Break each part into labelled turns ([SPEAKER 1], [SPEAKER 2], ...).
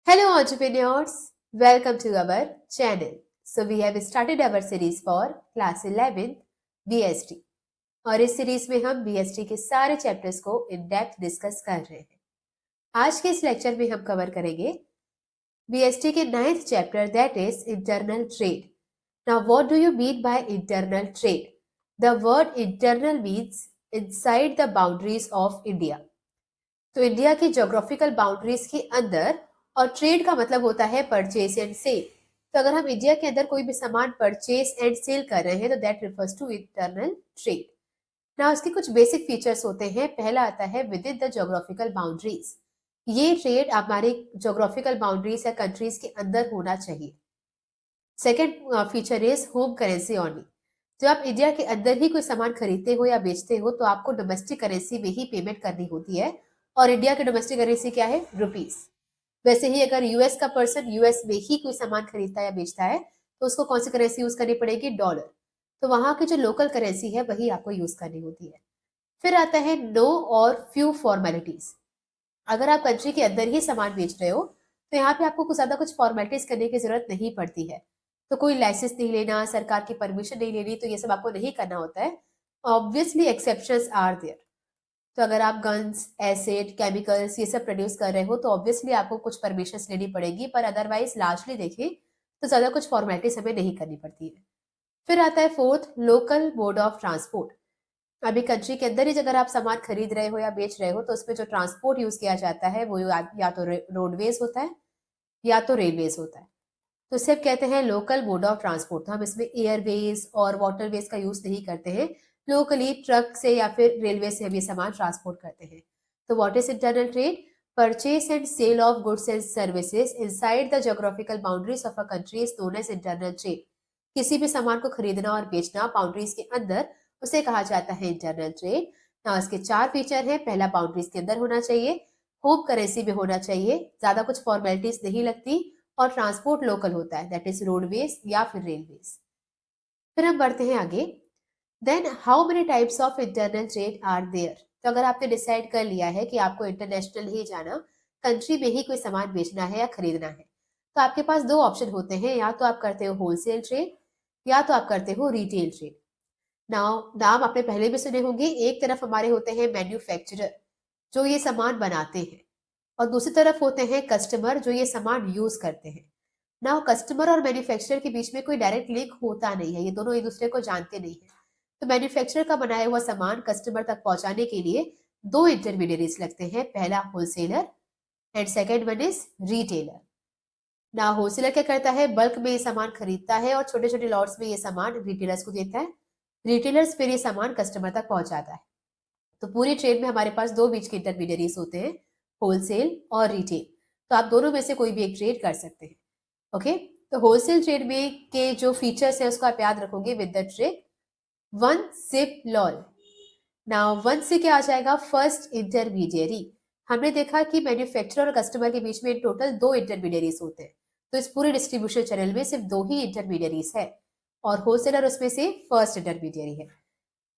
[SPEAKER 1] Hello, entrepreneurs. Welcome to our channel. So, we have started our series for class 11 BST. और इस series में हम BST के सारे चैप्टर्स को इन डेप्थ डिस्कस कर रहे हैं। आज के इस लेक्चर में हम कवर करेंगे BST के 9th chapter that is internal trade. Now, what do you mean by internal trade? The word internal means inside the boundaries of India. तो इंडिया की ज्योग्राफिकल बाउंड्रीज के अंदर, और ट्रेड का मतलब होता है परचेज एंड सेल. तो अगर हम इंडिया के अंदर कोई भी सामान परचेज एंड सेल कर रहे हैं तो that refers to internal trade. ना उसके कुछ बेसिक फीचर्स होते हैं. पहला आता है with in the geographical boundaries. ये ट्रेड हमारे ज्योग्राफिकल बाउंड्रीज या कंट्रीज के अंदर होना चाहिए. Second feature is home currency only. जब आप इंडिया के अंदर ही कोई सामान खरीदते हो या बेचते हो तो आपको डोमेस्टिक करेंसी में ही पेमेंट करनी होती है, और इंडिया की डोमेस्टिक करेंसी क्या है? रुपीस. वैसे ही अगर यूएस का पर्सन यूएस में ही कोई सामान खरीदता है या बेचता है तो उसको कौन सी करेंसी यूज करनी पड़ेगी? डॉलर. तो वहां की जो लोकल करेंसी है वही आपको यूज करनी होती है. फिर आता है नो और फ्यू फॉर्मेलिटीज. अगर आप कंट्री के अंदर ही सामान बेच रहे हो तो यहाँ पे आपको कुछ ज्यादा कुछ फॉर्मेलिटीज करने की जरूरत नहीं पड़ती है. तो कोई लाइसेंस नहीं लेना, सरकार की परमिशन नहीं लेनी, तो ये सब आपको नहीं करना होता है. Obviously exceptions are there. तो अगर आप गन्स, एसिड, केमिकल्स ये सब प्रोड्यूस कर रहे हो तो ऑब्वियसली आपको कुछ परमिशन लेनी पड़ेगी, पर अदरवाइज लार्जली देखें तो ज्यादा कुछ फॉर्मेलिटीज हमें नहीं करनी पड़ती है. फिर आता है fourth, local mode of transport. अभी कंट्री के अंदर ही अगर आप सामान खरीद रहे हो या बेच रहे हो तो उसमें जो ट्रांसपोर्ट यूज किया जाता है वो या तो रोडवेज होता है या तो रेलवेज होता है. तो सिर्फ कहते हैं लोकल मोड ऑफ ट्रांसपोर्ट. तो हम इसमें एयरवेज और वाटरवेज का यूज नहीं करते हैं. लोकली ट्रक से या फिर रेलवे से हम ये सामान ट्रांसपोर्ट करते हैं. तो what is internal trade? Purchase and sale of goods and services inside the geographical boundaries of a country is known as internal trade. किसी भी सामान को खरीदना और बेचना बाउंड्रीज के अंदर, उसे कहा जाता है इंटरनल ट्रेड. ना उसके 4 फीचर हैं. पहला, बाउंड्रीज के अंदर होना चाहिए, होम करेंसी में होना चाहिए, ज्यादा कुछ फॉर्मेलिटीज नहीं लगती, और ट्रांसपोर्ट लोकल होता है, दैट इज रोडवेज या फिर रेलवेज. फिर हम बढ़ते हैं आगे. Then how many types of internal trade are there. तो अगर आपने डिसाइड कर लिया है कि आपको इंटरनेशनल ही जाना, कंट्री में ही कोई सामान बेचना है या खरीदना है, तो आपके पास 2 ऑप्शन होते हैं. या तो आप करते हो होलसेल ट्रेड या तो आप करते हो रिटेल ट्रेड. नाउ नाम आपने पहले भी सुने होंगे. एक तरफ हमारे होते हैं मैन्युफैक्चरर जो ये सामान बनाते हैं, और दूसरी तरफ होते हैं कस्टमर जो ये सामान यूज करते हैं. ना कस्टमर और मैन्युफैक्चरर के बीच में कोई डायरेक्ट लिंक होता नहीं है. ये दोनों एक दूसरे को जानते नहीं है. तो मैन्युफैक्चरर का बनाया हुआ सामान कस्टमर तक पहुंचाने के लिए 2 इंटरमीडिएरीज लगते हैं. पहला wholesaler and second one is retailer. ना होलसेलर क्या करता है? बल्क में ये सामान खरीदता है और छोटे छोटे लॉट्स में ये सामान रिटेलर्स को देता है. रिटेलर्स फिर ये सामान कस्टमर तक पहुंचाता है. तो पूरी ट्रेड में हमारे पास 2 बीच के इंटरमीडिएरीज होते हैं, होलसेल और रिटेल. तो आप दोनों में से कोई भी एक ट्रेड कर सकते हैं. ओके. तो होलसेल ट्रेड में के जो फीचर्स है उसको आप याद रखोगे with the trick one sip lol. Now one से क्या आ जाएगा? First intermediary. हमने देखा कि मैन्युफैक्चरर और कस्टमर के बीच में टोटल 2 इंटरमीडियरीज होते हैं. तो इस पूरे डिस्ट्रीब्यूशन चैनल में सिर्फ 2 ही इंटरमीडियरीज है, और होलसेलर उसमें से फर्स्ट इंटरमीडियरी है.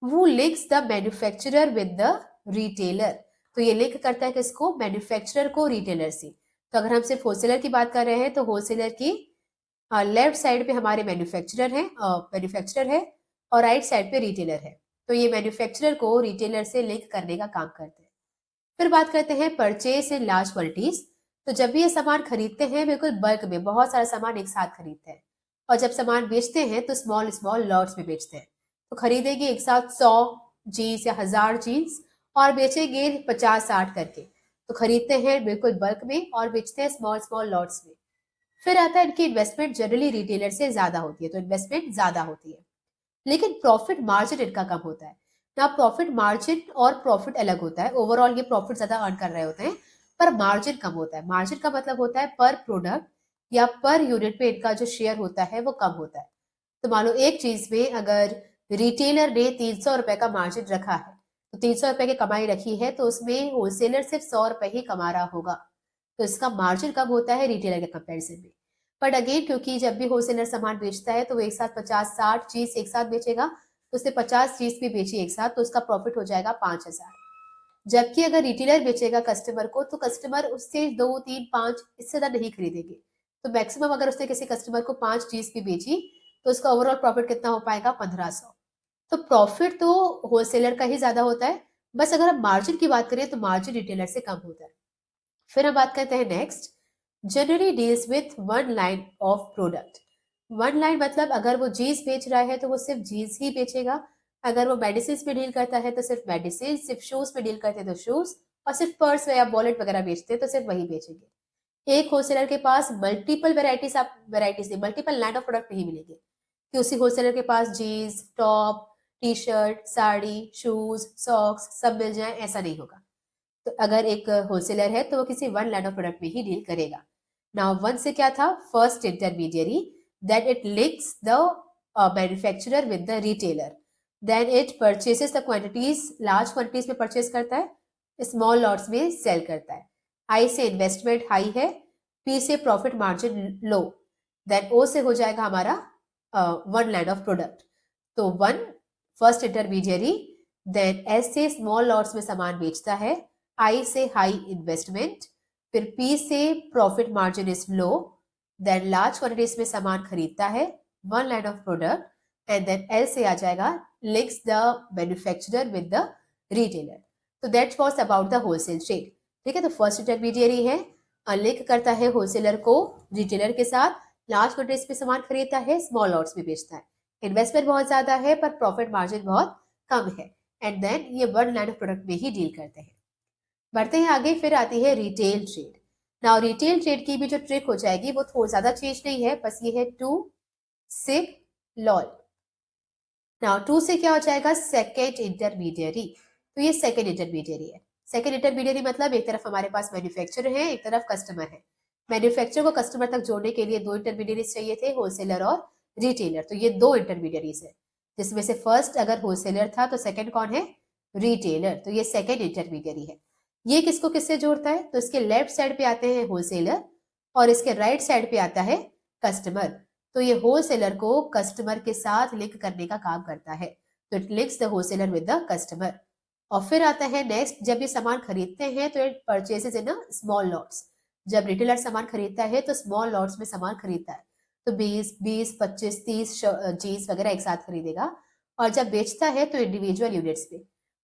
[SPEAKER 1] वो links the manufacturer with the retailer. तो ये लिंक करता है किसको? मैन्युफैक्चरर को रिटेलर से. तो अगर हम सिर्फ होलसेलर की बात कर रहे हैं तो होलसेलर की लेफ्ट साइड पे हमारे मैन्युफैक्चरर है और राइट साइड पे रिटेलर है. तो ये मैन्युफैक्चरर को रिटेलर से लिंक करने का काम करते हैं. फिर बात करते हैं परचेज इन लार्ज क्वांटिटीज. तो जब भी ये सामान खरीदते हैं बिल्कुल बल्क में, बहुत सारा सामान एक साथ खरीदते हैं, और जब सामान बेचते हैं तो स्मॉल स्मॉल लॉट्स में बेचते हैं. तो खरीदेंगे एक साथ 100 जीन्स या 1000 जीन्स और बेचेंगे 50-60 करके. तो खरीदते हैं बिल्कुल बल्क में और बेचते हैं स्मॉल स्मॉल लॉट्स में. फिर आता है इनकी इन्वेस्टमेंट जनरली रिटेलर से ज्यादा होती है, तो इन्वेस्टमेंट ज्यादा होती है, लेकिन प्रॉफिट मार्जिन इनका कम होता है. ना प्रॉफिट मार्जिन और प्रॉफिट अलग होता है. ओवरऑल ये प्रॉफिट ज्यादा अर्न कर रहे होते हैं, पर मार्जिन कम होता है. मार्जिन का मतलब होता है पर प्रोडक्ट या पर यूनिट पे इनका जो शेयर होता है वो कम होता है. तो मान लो एक चीज में अगर रिटेलर ने 300 रुपए का मार्जिन रखा है, तो 300 रुपए की कमाई रखी है, तो उसमें होलसेलर सिर्फ 100 रुपए ही कमा रहा होगा. तो इसका मार्जिन कम होता है रिटेलर के कंपेरिजन में. बट अगेन क्योंकि जब भी होलसेलर सामान बेचता है तो वो एक साथ 50-60 चीज एक साथ बेचेगा, तो उसने 50 चीज भी बेची एक साथ, तो उसका प्रॉफिट हो जाएगा 5000. जबकि अगर रिटेलर बेचेगा कस्टमर को तो कस्टमर उससे 2, 3, 5 इससे ज़्यादा नहीं खरीदेंगे। तो मैक्सिमम अगर उसने किसी कस्टमर को 5 चीज़ की बेची तो उसका ओवरऑल प्रॉफिट कितना हो पाएगा? 1500। तो प्रॉफिट तो होलसेलर का ही ज़्यादा होता है, बस अगर हम मार्जिन की बात करें तो मार्जिन रिटेलर से कम होता है। फिर हम बात करते हैं next, generally deals with one line of product. One line मतलब अगर वो जीन्स बेच रहा है तो वो सिर्फ जीन्स ही बेचेगा, अगर वो मेडिसिन में डील करता है तो सिर्फ मेडिसिन, सिर्फ शूज में डील करते हैं तो शूज, और सिर्फ पर्स या वॉलेट वगैरह बेचते हैं तो सिर्फ वही बेचेंगे। एक होलसेलर के पास मल्टीपल वेराइटीज नहीं, मल्टीपल लाइन ऑफ प्रोडक्ट नहीं मिलेंगे कि उसी होलसेलर के पास jeans, top, T shirt, sari, shoes, socks सब मिल जाए, ऐसा नहीं होगा। तो अगर एक होलसेलर है तो वो किसी वन लाइन ऑफ प्रोडक्ट में ही डील करेगा। नाउ वन से क्या था? First intermediary, that it links the manufacturer with the retailer, then it purchases the quantities, large quantities में परचेस करता है, स्मॉल लॉट्स में सेल करता है। आई से इन्वेस्टमेंट हाई है, पी से profit margin low, then O से हो जाएगा हमारा वन लाइन ऑफ प्रोडक्ट। तो one first intermediary, then S से स्मॉल लॉट्स में सामान बेचता है, आई से हाई इन्वेस्टमेंट, फिर पी से profit margin is low, then large quantities में सामान खरीदता है, one line of product, and then L से आ जाएगा links the manufacturer with the retailer. तो that's was about the wholesale trade. ठीक है, तो फर्स्ट इंटरमीडियरी है, लिंक करता है होलसेलर को रिटेलर के साथ, लार्ज क्वांटिटीज में सामान खरीदता है, स्मॉल लॉट्स में बेचता है, इन्वेस्टमेंट बहुत ज्यादा है पर प्रॉफिट मार्जिन बहुत कम है, एंड देन ये वन लाइन ऑफ प्रोडक्ट में ही डील करते हैं। बढ़ते हैं आगे, फिर आती है retail trade. Now retail trade की भी जो ट्रिक हो जाएगी वो थोड़ा ज्यादा चेंज नहीं है, बस ये है two sip lol. Now two से क्या हो जाएगा? Second intermediary. तो ये सेकेंड इंटरमीडियरी है। सेकेंड इंटरमीडियरी मतलब एक तरफ हमारे पास मैन्युफैक्चरर है, एक तरफ कस्टमर है। मैन्युफैक्चरर को कस्टमर तक जोड़ने के लिए दो इंटरमीडियरीज चाहिए थे, होलसेलर और रिटेलर। तो ये दो इंटरमीडियरीज है, जिसमें से फर्स्ट अगर होलसेलर था तो सेकेंड कौन है? रिटेलर। तो ये सेकेंड इंटरमीडियरी है। ये किसको किससे जोड़ता है? तो इसके लेफ्ट साइड पे आते हैं होलसेलर और इसके राइट साइड पे आता है कस्टमर। तो ये होलसेलर को कस्टमर के साथ लिंक करने का काम करता है। तो it links the wholesaler with the customer. और फिर आता है नेक्स्ट, जब ये सामान खरीदते हैं तो it purchases in small lots. जब रिटेलर सामान खरीदता है तो स्मॉल लॉट्स में सामान खरीदता है, तो 20, 25, 30 जीन्स वगैरह एक साथ खरीदेगा। और जब बेचता है तो इंडिविजुअल यूनिट्स पे।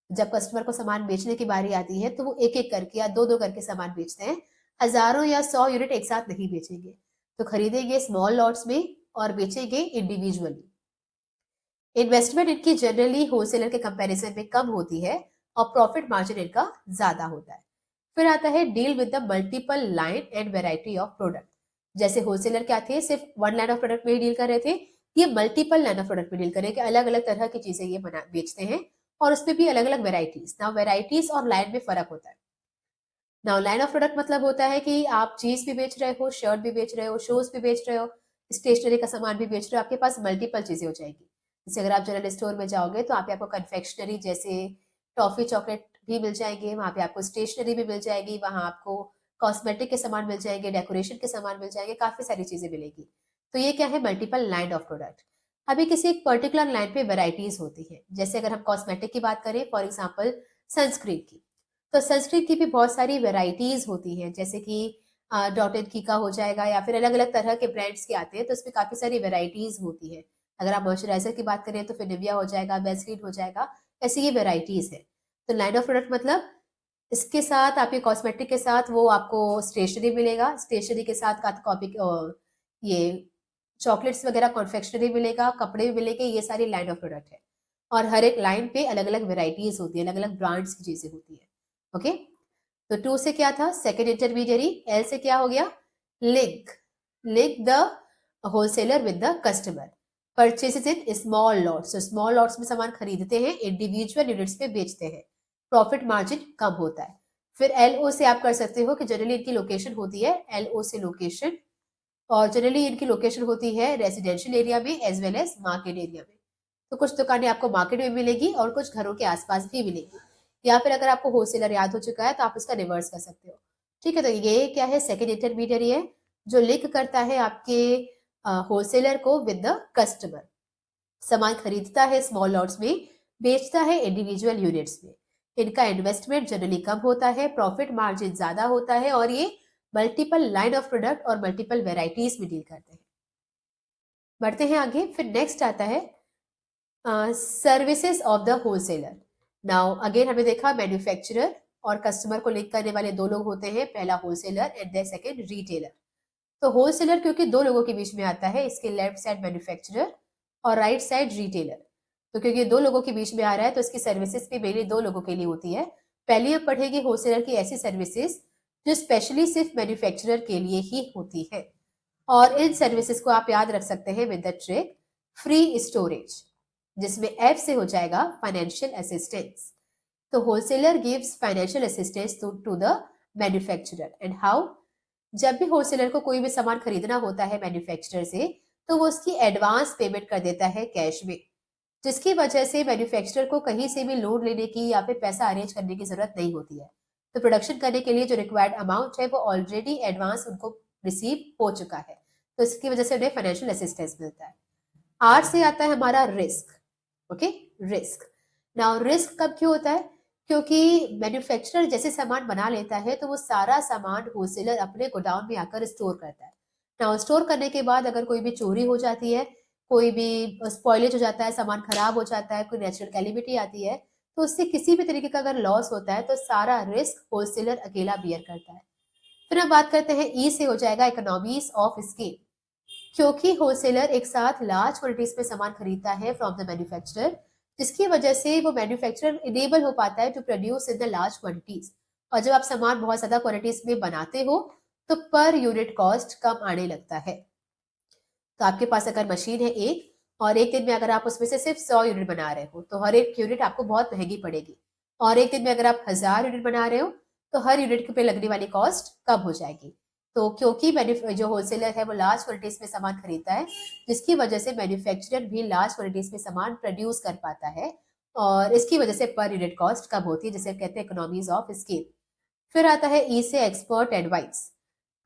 [SPEAKER 1] जब कस्टमर को सामान बेचने की बारी आती है तो वो एक एक करके या दो दो करके सामान बेचते हैं, हजारों या 100 यूनिट एक साथ नहीं बेचेंगे। तो खरीदेंगे स्मॉल लॉट्स में और बेचेंगे इंडिविजुअली। इन्वेस्टमेंट इनकी जनरली होलसेलर के कंपैरिजन में कम होती है और प्रॉफिट मार्जिन इनका ज्यादा होता है। फिर आता है deal with the multiple line and variety of product. जैसे होलसेलर क्या थे? सिर्फ वन लाइन ऑफ प्रोडक्ट में ही डील कर रहे थे, ये मल्टीपल लाइन ऑफ प्रोडक्ट में डील करेंगे, अलग अलग तरह की चीजें ये बना बेचते हैं और उसमें भी अलग अलग वेराइटीज। नाउ वेराइटीज और लाइन में फर्क होता है। नाउ लाइन ऑफ प्रोडक्ट मतलब होता है कि आप जीन्स भी बेच रहे हो, शर्ट भी बेच रहे हो, शूज भी बेच रहे हो, स्टेशनरी का सामान भी बेच रहे हो, आपके पास मल्टीपल चीजें हो जाएगी। जैसे अगर आप जनरल स्टोर में जाओगे तो आप आपको कन्फेक्शनरी जैसे टॉफी चॉकलेट भी मिल जाएंगे, वहां पे आपको स्टेशनरी भी मिल जाएगी, वहां आपको कॉस्मेटिक के सामान मिल जाएंगे, डेकोरेशन के सामान मिल जाएंगे, काफी सारी चीजें मिलेगी। तो ये क्या है? Multiple line of product. अभी किसी एक पर्टिकुलर लाइन पे वेराइटीज होती है, जैसे अगर हम कॉस्मेटिक की बात करें, फॉर एग्जाम्पल सनस्क्रीन की, तो सनस्क्रीन की भी बहुत सारी वेराइटीज होती हैं, जैसे कि डॉट एंड की का हो जाएगा या फिर अलग अलग तरह के ब्रांड्स के आते हैं, तो इसमें काफी सारी वेराइटीज होती है। अगर आप मॉइस्चराइजर की बात करें तो फिर निविया हो जाएगा, वेस्लिन हो जाएगा, ऐसी ये वेराइटीज है। तो लाइन ऑफ प्रोडक्ट मतलब इसके साथ आपके कॉस्मेटिक के साथ वो आपको स्टेशनरी मिलेगा, स्टेशनरी के साथ कॉपी ये चॉकलेट्स वगैरह कॉन्फेक्शनरी मिलेगा, कपड़े भी मिलेंगे, ये सारी लाइन ऑफ प्रोडक्ट है। और हर एक लाइन पे अलग अलग वेराइटीज होती है, अलग अलग ब्रांड्स की चीजें होती है। ओके, तो टू से क्या था? Second intermediary. एल से क्या हो गया? Link, link the wholesaler with the customer, purchases in small lots. Small lots में सामान खरीदते हैं, इंडिविजुअल यूनिट्स पे बेचते हैं, प्रॉफिट मार्जिन कम होता है। फिर एल ओ से आप कर सकते हो कि जनरली इनकी लोकेशन होती है, एल ओ से लोकेशन, और जनरली इनकी लोकेशन होती है रेजिडेंशियल एरिया में as well as market area में। तो कुछ दुकानें आपको मार्केट में मिलेगी और कुछ घरों के आसपास भी मिलेगी, या फिर अगर आपको होलसेलर याद हो चुका है तो आप इसका रिवर्स कर सकते हो। ठीक है, तो ये क्या है? सेकेंड इंटरमीडियरी है जो लिंक करता है आपके होलसेलर को विद द कस्टमर। सामान खरीदता है स्मॉल लॉट्स में, बेचता है इंडिविजुअल यूनिट्स में। इनका इन्वेस्टमेंट जनरली कम होता है, प्रॉफिट मार्जिन ज्यादा होता है और ये मल्टीपल लाइन ऑफ प्रोडक्ट और मल्टीपल वेराइटीज में डील करते हैं। बढ़ते हैं आगे। फिर नेक्स्ट आता है services of the wholesaler. Now again हमने देखा मैन्युफैक्चरर और कस्टमर को लिंक करने वाले दो लोग होते हैं, पहला wholesaler and then second retailer. तो होलसेलर क्योंकि दो लोगों के बीच में आता है, इसके लेफ्ट साइड मैन्युफैक्चरर और राइट साइड रिटेलर। तो क्योंकि दो लोगों के बीच में आ रहा है तो इसकी सर्विसेज भी मेनली दो लोगों के लिए होती है। पहले हम पढ़ेंगे होलसेलर की ऐसी सर्विसेज जो स्पेशली सिर्फ मैन्युफैक्चरर के लिए ही होती है, और इन सर्विसेज को आप याद रख सकते हैं with the trick free storage, जिसमें एफ से हो जाएगा फाइनेंशियल असिस्टेंस। तो wholesaler gives financial assistance to the manufacturer. And how? जब भी होलसेलर को कोई भी सामान खरीदना होता है मैन्युफैक्चरर से, तो वो उसकी एडवांस पेमेंट कर देता है कैश में, जिसकी वजह से मैन्युफैक्चरर को कहीं से भी लोन लेने की या फिर पैसा अरेंज करने की जरूरत नहीं होती है। तो प्रोडक्शन करने के लिए जो रिक्वायर्ड अमाउंट है वो ऑलरेडी एडवांस उनको रिसीव हो चुका है, तो इसकी वजह से उन्हें फाइनेंशियल असिस्टेंस मिलता है। आर से आता है हमारा risk. Okay, risk. Now risk कब क्यों होता है? क्योंकि मैन्युफैक्चरर जैसे सामान बना लेता है तो वो सारा सामान होलसेलर अपने गोडाउन में आकर स्टोर करता है। नाउ स्टोर करने के बाद अगर कोई भी चोरी हो जाती है, कोई भी स्पॉइलेज हो जाता है, सामान खराब हो जाता है, कोई नेचुरल कैलिमिटी आती है, तो उससे किसी भी तरीके का अगर लॉस होता है तो सारा रिस्क होलसेलर अकेला बियर करता है। फिर हम बात करते हैं ई से हो जाएगा इकोनॉमीज ऑफ स्केल। क्योंकि होलसेलर एक साथ लार्ज क्वांटिटीज में सामान खरीदता है फ्रॉम द मैन्युफैक्चरर, जिसकी वजह से वो मैन्युफैक्चरर इनेबल हो पाता है to produce in the large quantities. और जब आप सामान बहुत ज्यादा क्वांटिटीज में बनाते हो तो पर यूनिट कॉस्ट कम आने लगता है। तो आपके पास अगर मशीन है एक, और एक दिन में अगर आप उसमें से सिर्फ 100 यूनिट बना रहे हो तो हर एक यूनिट आपको बहुत महंगी पड़ेगी। और एक दिन में अगर आप 1000 यूनिट बना रहे हो तो हर यूनिट पे लगने वाली कॉस्ट कम हो जाएगी। तो क्योंकि जो होलसेलर है वो लार्ज क्वांटिटीज में सामान खरीदता है, जिसकी वजह से मैन्युफैक्चरर भी लार्ज क्वांटिटीज में सामान प्रोड्यूस कर पाता है, और इसकी वजह से पर यूनिट कॉस्ट कम होती है, जिसे कहते हैं इकोनॉमीज ऑफ स्केल। फिर आता है ई से expert advice.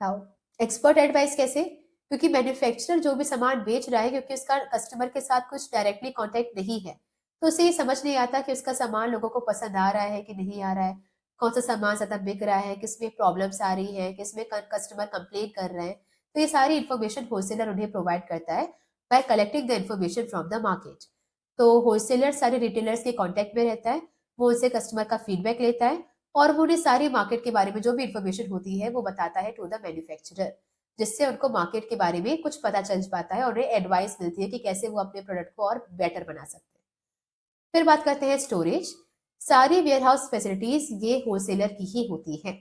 [SPEAKER 1] How? Expert advice कैसे? क्योंकि मैन्युफैक्चरर जो भी सामान बेच रहा है, क्योंकि उसका कस्टमर के साथ कुछ डायरेक्टली कांटेक्ट नहीं है, तो उसे ये समझ नहीं आता कि उसका सामान लोगों को पसंद आ रहा है कि नहीं आ रहा है, कौन सा सामान ज्यादा बिक रहा है, किसमें प्रॉब्लम्स आ रही है, किसमें कस्टमर कंप्लेन कर रहे हैं। तो ये सारी इन्फॉर्मेशन होलसेलर उन्हें प्रोवाइड करता है bye collecting the information from the market. तो होलसेलर सारे रिटेलर्स के कॉन्टेक्ट में रहता है, वो उनसे कस्टमर का फीडबैक लेता है और वो उन्हें सारी मार्केट के बारे में जो भी इन्फॉर्मेशन होती है वो बताता है टू द मैन्युफैक्चरर, जिससे उनको मार्केट के बारे में कुछ पता चल पाता है और उन्हें एडवाइस मिलती है कि कैसे वो अपने प्रोडक्ट को और बेटर बना सकते हैं। फिर बात करते हैं स्टोरेज। सारी वेयरहाउस फैसिलिटीज ये होलसेलर की ही होती है,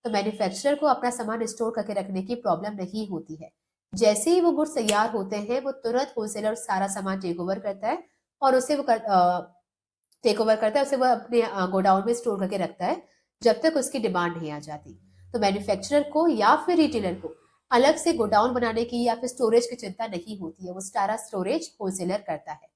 [SPEAKER 1] तो मैन्युफैक्चरर को अपना सामान स्टोर करके रखने की प्रॉब्लम नहीं होती है। जैसे ही वो गुड्स तैयार होते हैं वो तुरंत होलसेलर सारा सामान टेक ओवर करता है और उसे वो टेक ओवर करता है, उसे वो अपने गोडाउन में स्टोर करके रखता है जब तक उसकी डिमांड नहीं आ जाती। तो मैन्युफैक्चरर को या फिर रिटेलर को अलग से गोडाउन बनाने की या फिर स्टोरेज की चिंता नहीं होती है, वो सारा स्टोरेज होलसेलर करता है।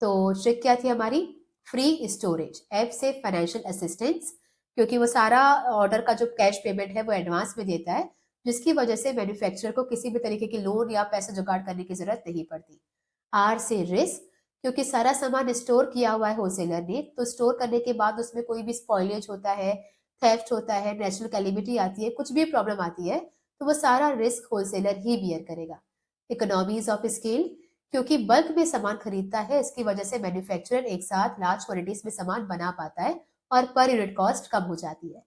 [SPEAKER 1] तो ट्रिक क्या थी हमारी? Free storage. एफ से फाइनेंशियल असिस्टेंस, क्योंकि वो सारा ऑर्डर का जो कैश पेमेंट है वो एडवांस में देता है, जिसकी वजह से मैन्युफैक्चरर को किसी भी तरीके की लोन या पैसा जुगाड़ करने की जरूरत नहीं पड़ती। आर से रिस्क, क्योंकि सारा सामान स्टोर किया हुआ है होलसेलर ने, तो स्टोर करने के बाद उसमें कोई भी स्पॉइलेज होता है, थेफ्ट होता है, नेचुरल कैलिमिटी आती है, कुछ भी प्रॉब्लम आती है, तो वो सारा रिस्क होलसेलर ही बियर करेगा। इकोनॉमीज ऑफ स्केल, क्योंकि बल्क में सामान खरीदता है, इसकी वजह से मैन्युफैक्चरर एक साथ लार्ज क्वांटिटीज में सामान बना पाता है और पर यूनिट कॉस्ट कम हो जाती है।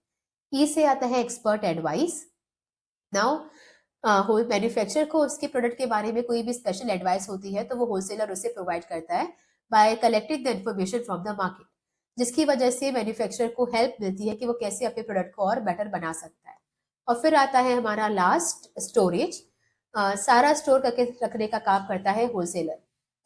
[SPEAKER 1] ई से आता है एक्सपर्ट एडवाइस। नाउ मैन्युफैक्चरर को उसके प्रोडक्ट के बारे में कोई भी स्पेशल एडवाइस होती है तो वो होलसेलर उसे प्रोवाइड करता है bye collecting the information from the market, जिसकी वजह से मैन्युफैक्चरर को हेल्प मिलती है कि वो कैसे अपने प्रोडक्ट को और बेटर बना सकता है। और फिर आता है हमारा लास्ट स्टोरेज। सारा स्टोर करके रखने का काम करता है होलसेलर।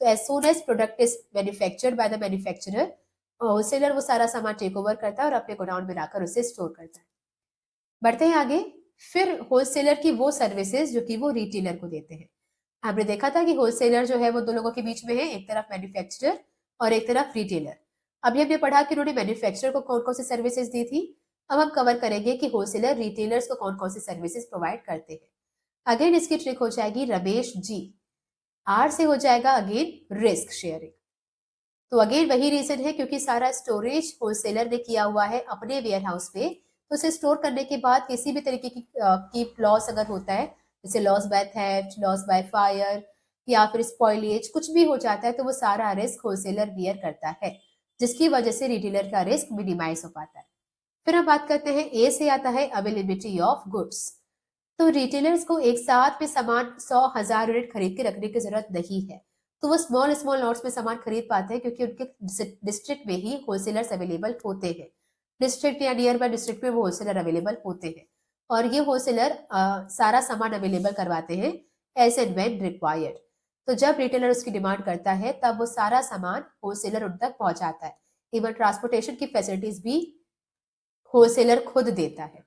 [SPEAKER 1] तो as soon as product is manufactured by the manufacturer, wholesaler वो सारा सामान टेक ओवर करता है और अपने गोडाउन में लाकर उसे स्टोर करता है। बढ़ते हैं आगे। फिर होलसेलर की वो सर्विसेज जो कि वो रिटेलर को देते हैं। आपने देखा था कि होलसेलर जो है वो दो लोगों के बीच में है, एक तरफ मैन्युफैक्चरर और एक तरफ रिटेलर। अभी हमने पढ़ा कि उन्होंने मैन्युफैक्चरर को कौन कौन सी सर्विसेज दी थी। अब हम कवर करेंगे कि होलसेलर रिटेलर्स को कौन कौन सी सर्विसेज प्रोवाइड करते हैं। अगेन इसकी ट्रिक हो जाएगी रमेश जी। आर से हो जाएगा अगेन रिस्क शेयरिंग। तो अगेन वही रीजन है, क्योंकि सारा स्टोरेज होलसेलर ने किया हुआ है अपने वेयर हाउस पे, तो उसे स्टोर करने के बाद किसी भी तरीके की लॉस अगर होता है, जैसे loss by theft, loss by fire या फिर स्पॉइलेज, कुछ भी हो जाता है, तो वो सारा रिस्क होलसेलर बियर करता है, जिसकी वजह से रिटेलर का रिस्क मिनिमाइज हो पाता है। फिर हम बात करते हैं, ए से आता है अवेलेबिलिटी ऑफ गुड्स। तो रिटेलर्स को एक साथ में सामान 100,000 यूनिट खरीद के रखने की जरूरत नहीं है, तो वो स्मॉल स्मॉल लॉट्स में सामान खरीद पाते हैं, क्योंकि उनके डिस्ट्रिक्ट में ही होलसेलर्स अवेलेबल होते हैं। डिस्ट्रिक्ट या नियर बाय डिस्ट्रिक्ट में वो होलसेलर अवेलेबल होते हैं, और ये होलसेलर सारा सामान अवेलेबल करवाते हैं एज एंड व्हेन रिक्वायर्ड। तो जब रिटेलर उसकी डिमांड करता है, तब वो सारा सामान होलसेलर उन तक पहुंचाता है। इवन ट्रांसपोर्टेशन की फैसिलिटीज भी होलसेलर खुद देता है।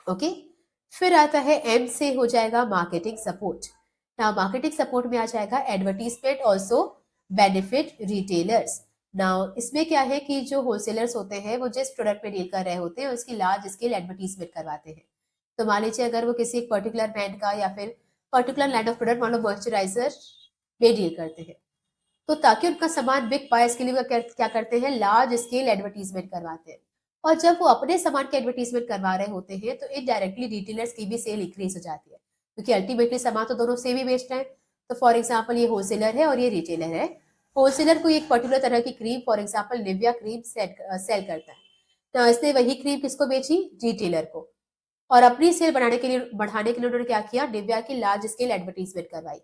[SPEAKER 1] ओके, फिर आता है एम से हो जाएगा marketing support. Now marketing support में आ जाएगा advertisement also benefit retailers. Now इसमें क्या है कि जो होलसेलर्स होते हैं वो जिस प्रोडक्ट पे डील कर रहे होते हैं उसकी लार्ज स्केल एडवर्टीजमेंट करवाते हैं। तो मान लीजिए अगर वो किसी एक पर्टिकुलर ब्रांड का या फिर पर्टिकुलर लाइन ऑफ प्रोडक्ट, मान लो मॉइस्चराइजर में डील करते हैं, तो ताकि उनका सामान बिक पाए इसके लिए वो क्या करते हैं, लार्ज स्केल एडवर्टीजमेंट करवाते हैं। और जब वो अपने सामान के एडवर्टीजमेंट करवा रहे होते हैं, तो इनडायरेक्टली रिटेलर्स की भी सेल इंक्रीज हो जाती है, क्योंकि अल्टीमेटली सामान तो दोनों सेम ही बेचना है। तो फॉर एग्जाम्पल ये होलसेलर है और ये रिटेलर है। होलसेलर को एक पर्टिकुलर तरह की cream, for example Nivea cream sell करता है, तो इसने वही क्रीम किसको बेची, रिटेलर को। और अपनी सेल बढ़ाने के लिए उन्होंने क्या किया, निविया की लार्ज स्केल एडवर्टीजमेंट करवाई।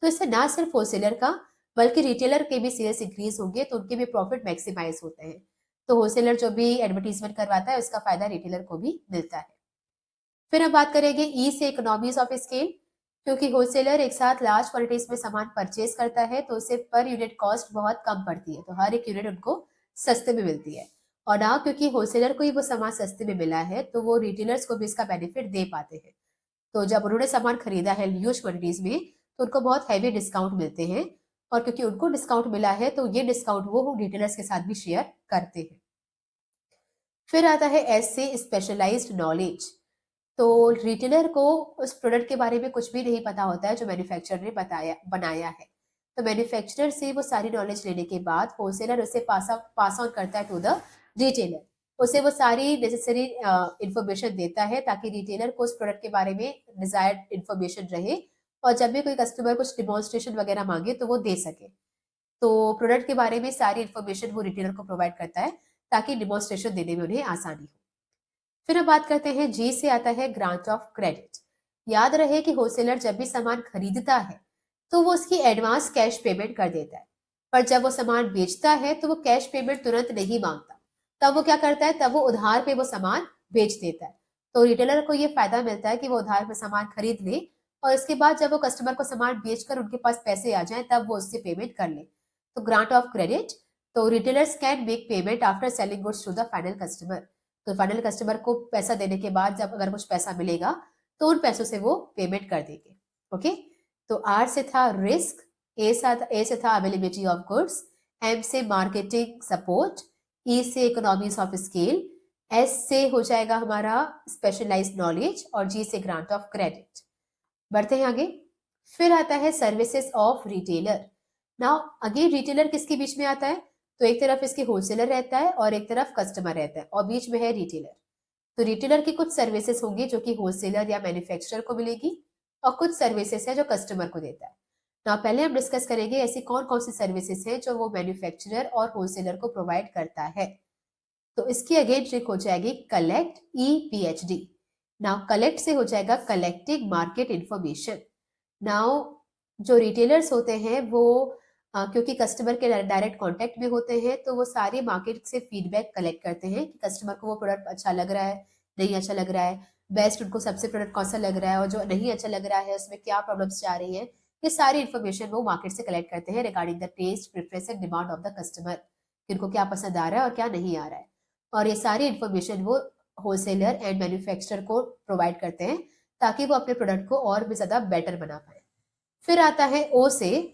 [SPEAKER 1] तो इससे ना सिर्फ होलसेलर का बल्कि रिटेलर के भी सेल्स इंक्रीज होंगे, तो उनके भी प्रॉफिट मैक्सिमाइज होते हैं। तो होलसेलर जो भी एडवर्टीजमेंट करवाता है उसका फायदा रिटेलर को भी मिलता है। फिर हम बात करेंगे ई से इकोनॉमीज ऑफ स्केल। क्योंकि होलसेलर एक साथ लार्ज क्वांटिटीज में सामान परचेज करता है, तो उसे पर यूनिट कॉस्ट बहुत कम पड़ती है, तो हर एक यूनिट उनको सस्ते में मिलती है। और ना क्योंकि होलसेलर को ही वो सामान सस्ते में मिला है, तो वो रिटेलर्स को भी इसका बेनिफिट दे पाते हैं। तो जब उन्होंने सामान खरीदा है ह्यूज क्वांटिटीज में, तो उनको बहुत हैवी डिस्काउंट मिलते हैं, और क्योंकि उनको डिस्काउंट मिला है, तो ये डिस्काउंट वो रिटेलर्स के साथ भी शेयर करते हैं। फिर आता है एस से स्पेशलाइज्ड नॉलेज। तो रिटेलर को उस प्रोडक्ट के बारे में कुछ भी नहीं पता होता है जो मैन्युफैक्चरर ने बनाया है। तो मैन्युफैक्चरर से वो सारी नॉलेज लेने के बाद होलसेलर उसे पास ऑन करता है टू द रिटेलर। उसे वो सारी नेसेसरी इंफॉर्मेशन देता है, ताकि रिटेलर को उस प्रोडक्ट के बारे में डिजायर्ड इंफॉर्मेशन रहे, और जब भी कोई कस्टमर कुछ डिमॉन्स्ट्रेशन वगैरह मांगे तो वो दे सके। तो प्रोडक्ट के बारे में सारी इंफॉर्मेशन वो रिटेलर को प्रोवाइड करता है, ताकि डिमॉन्स्ट्रेशन देने में उन्हें आसानी हो। फिर हम बात करते हैं, जी से आता है ग्रांट ऑफ क्रेडिट। याद रहे कि होलसेलर जब भी सामान खरीदता है, तो वो उसकी एडवांस कैश पेमेंट कर देता है, पर जब वो सामान बेचता है तो वो कैश पेमेंट तुरंत नहीं मांगता। तब वो क्या करता है, तब वो उधार पे वो सामान बेच देता है। तो रिटेलर को ये फायदा मिलता है कि वो उधार पे सामान खरीद ले, और इसके बाद जब वो कस्टमर को सामान बेचकर उनके पास पैसे आ जाए, तब वो उससे पेमेंट कर ले। तो ग्रांट ऑफ क्रेडिट, तो retailers can make payment after selling goods to the final customer. तो फाइनल कस्टमर को पैसा देने के बाद जब अगर कुछ पैसा मिलेगा, तो उन पैसों से वो पेमेंट कर देंगे। ओके, तो आर से था रिस्क, ए से था अवेलेबिलिटी ऑफ गुड्स, एम से मार्केटिंग सपोर्ट, ई से इकोनॉमीज ऑफ स्केल, एस से हो जाएगा हमारा स्पेशलाइज्ड नॉलेज, और जी से ग्रांट ऑफ क्रेडिट। बढ़ते हैं आगे। फिर आता है services of retailer. Now again retailer किसके बीच में आता है, तो एक तरफ इसके होलसेलर रहता है और एक तरफ कस्टमर रहता है, और बीच में है रिटेलर। तो रिटेलर की कुछ सर्विसेज होंगी जो कि होलसेलर या मैन्युफैक्चरर को मिलेगी, और कुछ सर्विसेज है जो कस्टमर को देता है। ना पहले हम डिस्कस करेंगे ऐसी कौन कौन सी सर्विसेज हैं जो वो मैन्युफैक्चरर और होलसेलर को प्रोवाइड करता है। तो इसकी अगेन ट्रिक हो जाएगी कलेक्ट, EPHD। नाउ कलेक्ट से हो जाएगा कलेक्टिंग मार्केट इंफॉर्मेशन। नाउ जो रिटेलर्स होते हैं वो क्योंकि कस्टमर के डायरेक्ट कांटेक्ट में होते हैं, तो वो सारी मार्केट से फीडबैक कलेक्ट करते हैं कि कस्टमर को वो प्रोडक्ट अच्छा लग रहा है, नहीं अच्छा लग रहा है, बेस्ट उनको सबसे प्रोडक्ट कौन सा लग रहा है, और जो नहीं अच्छा लग रहा है उसमें क्या प्रॉब्लम्स जा रही है। ये सारी इन्फॉर्मेशन वो मार्केट से कलेक्ट करते हैं regarding the taste, preference and demand of the customer, इनको क्या पसंद आ रहा है और क्या नहीं आ रहा है। और ये सारी इन्फॉर्मेशन वो होलसेलर एंड मैन्युफैक्चरर को प्रोवाइड करते हैं, ताकि वो अपने प्रोडक्ट को और भी ज्यादा बेटर बना पाए। फिर आता है ओ से,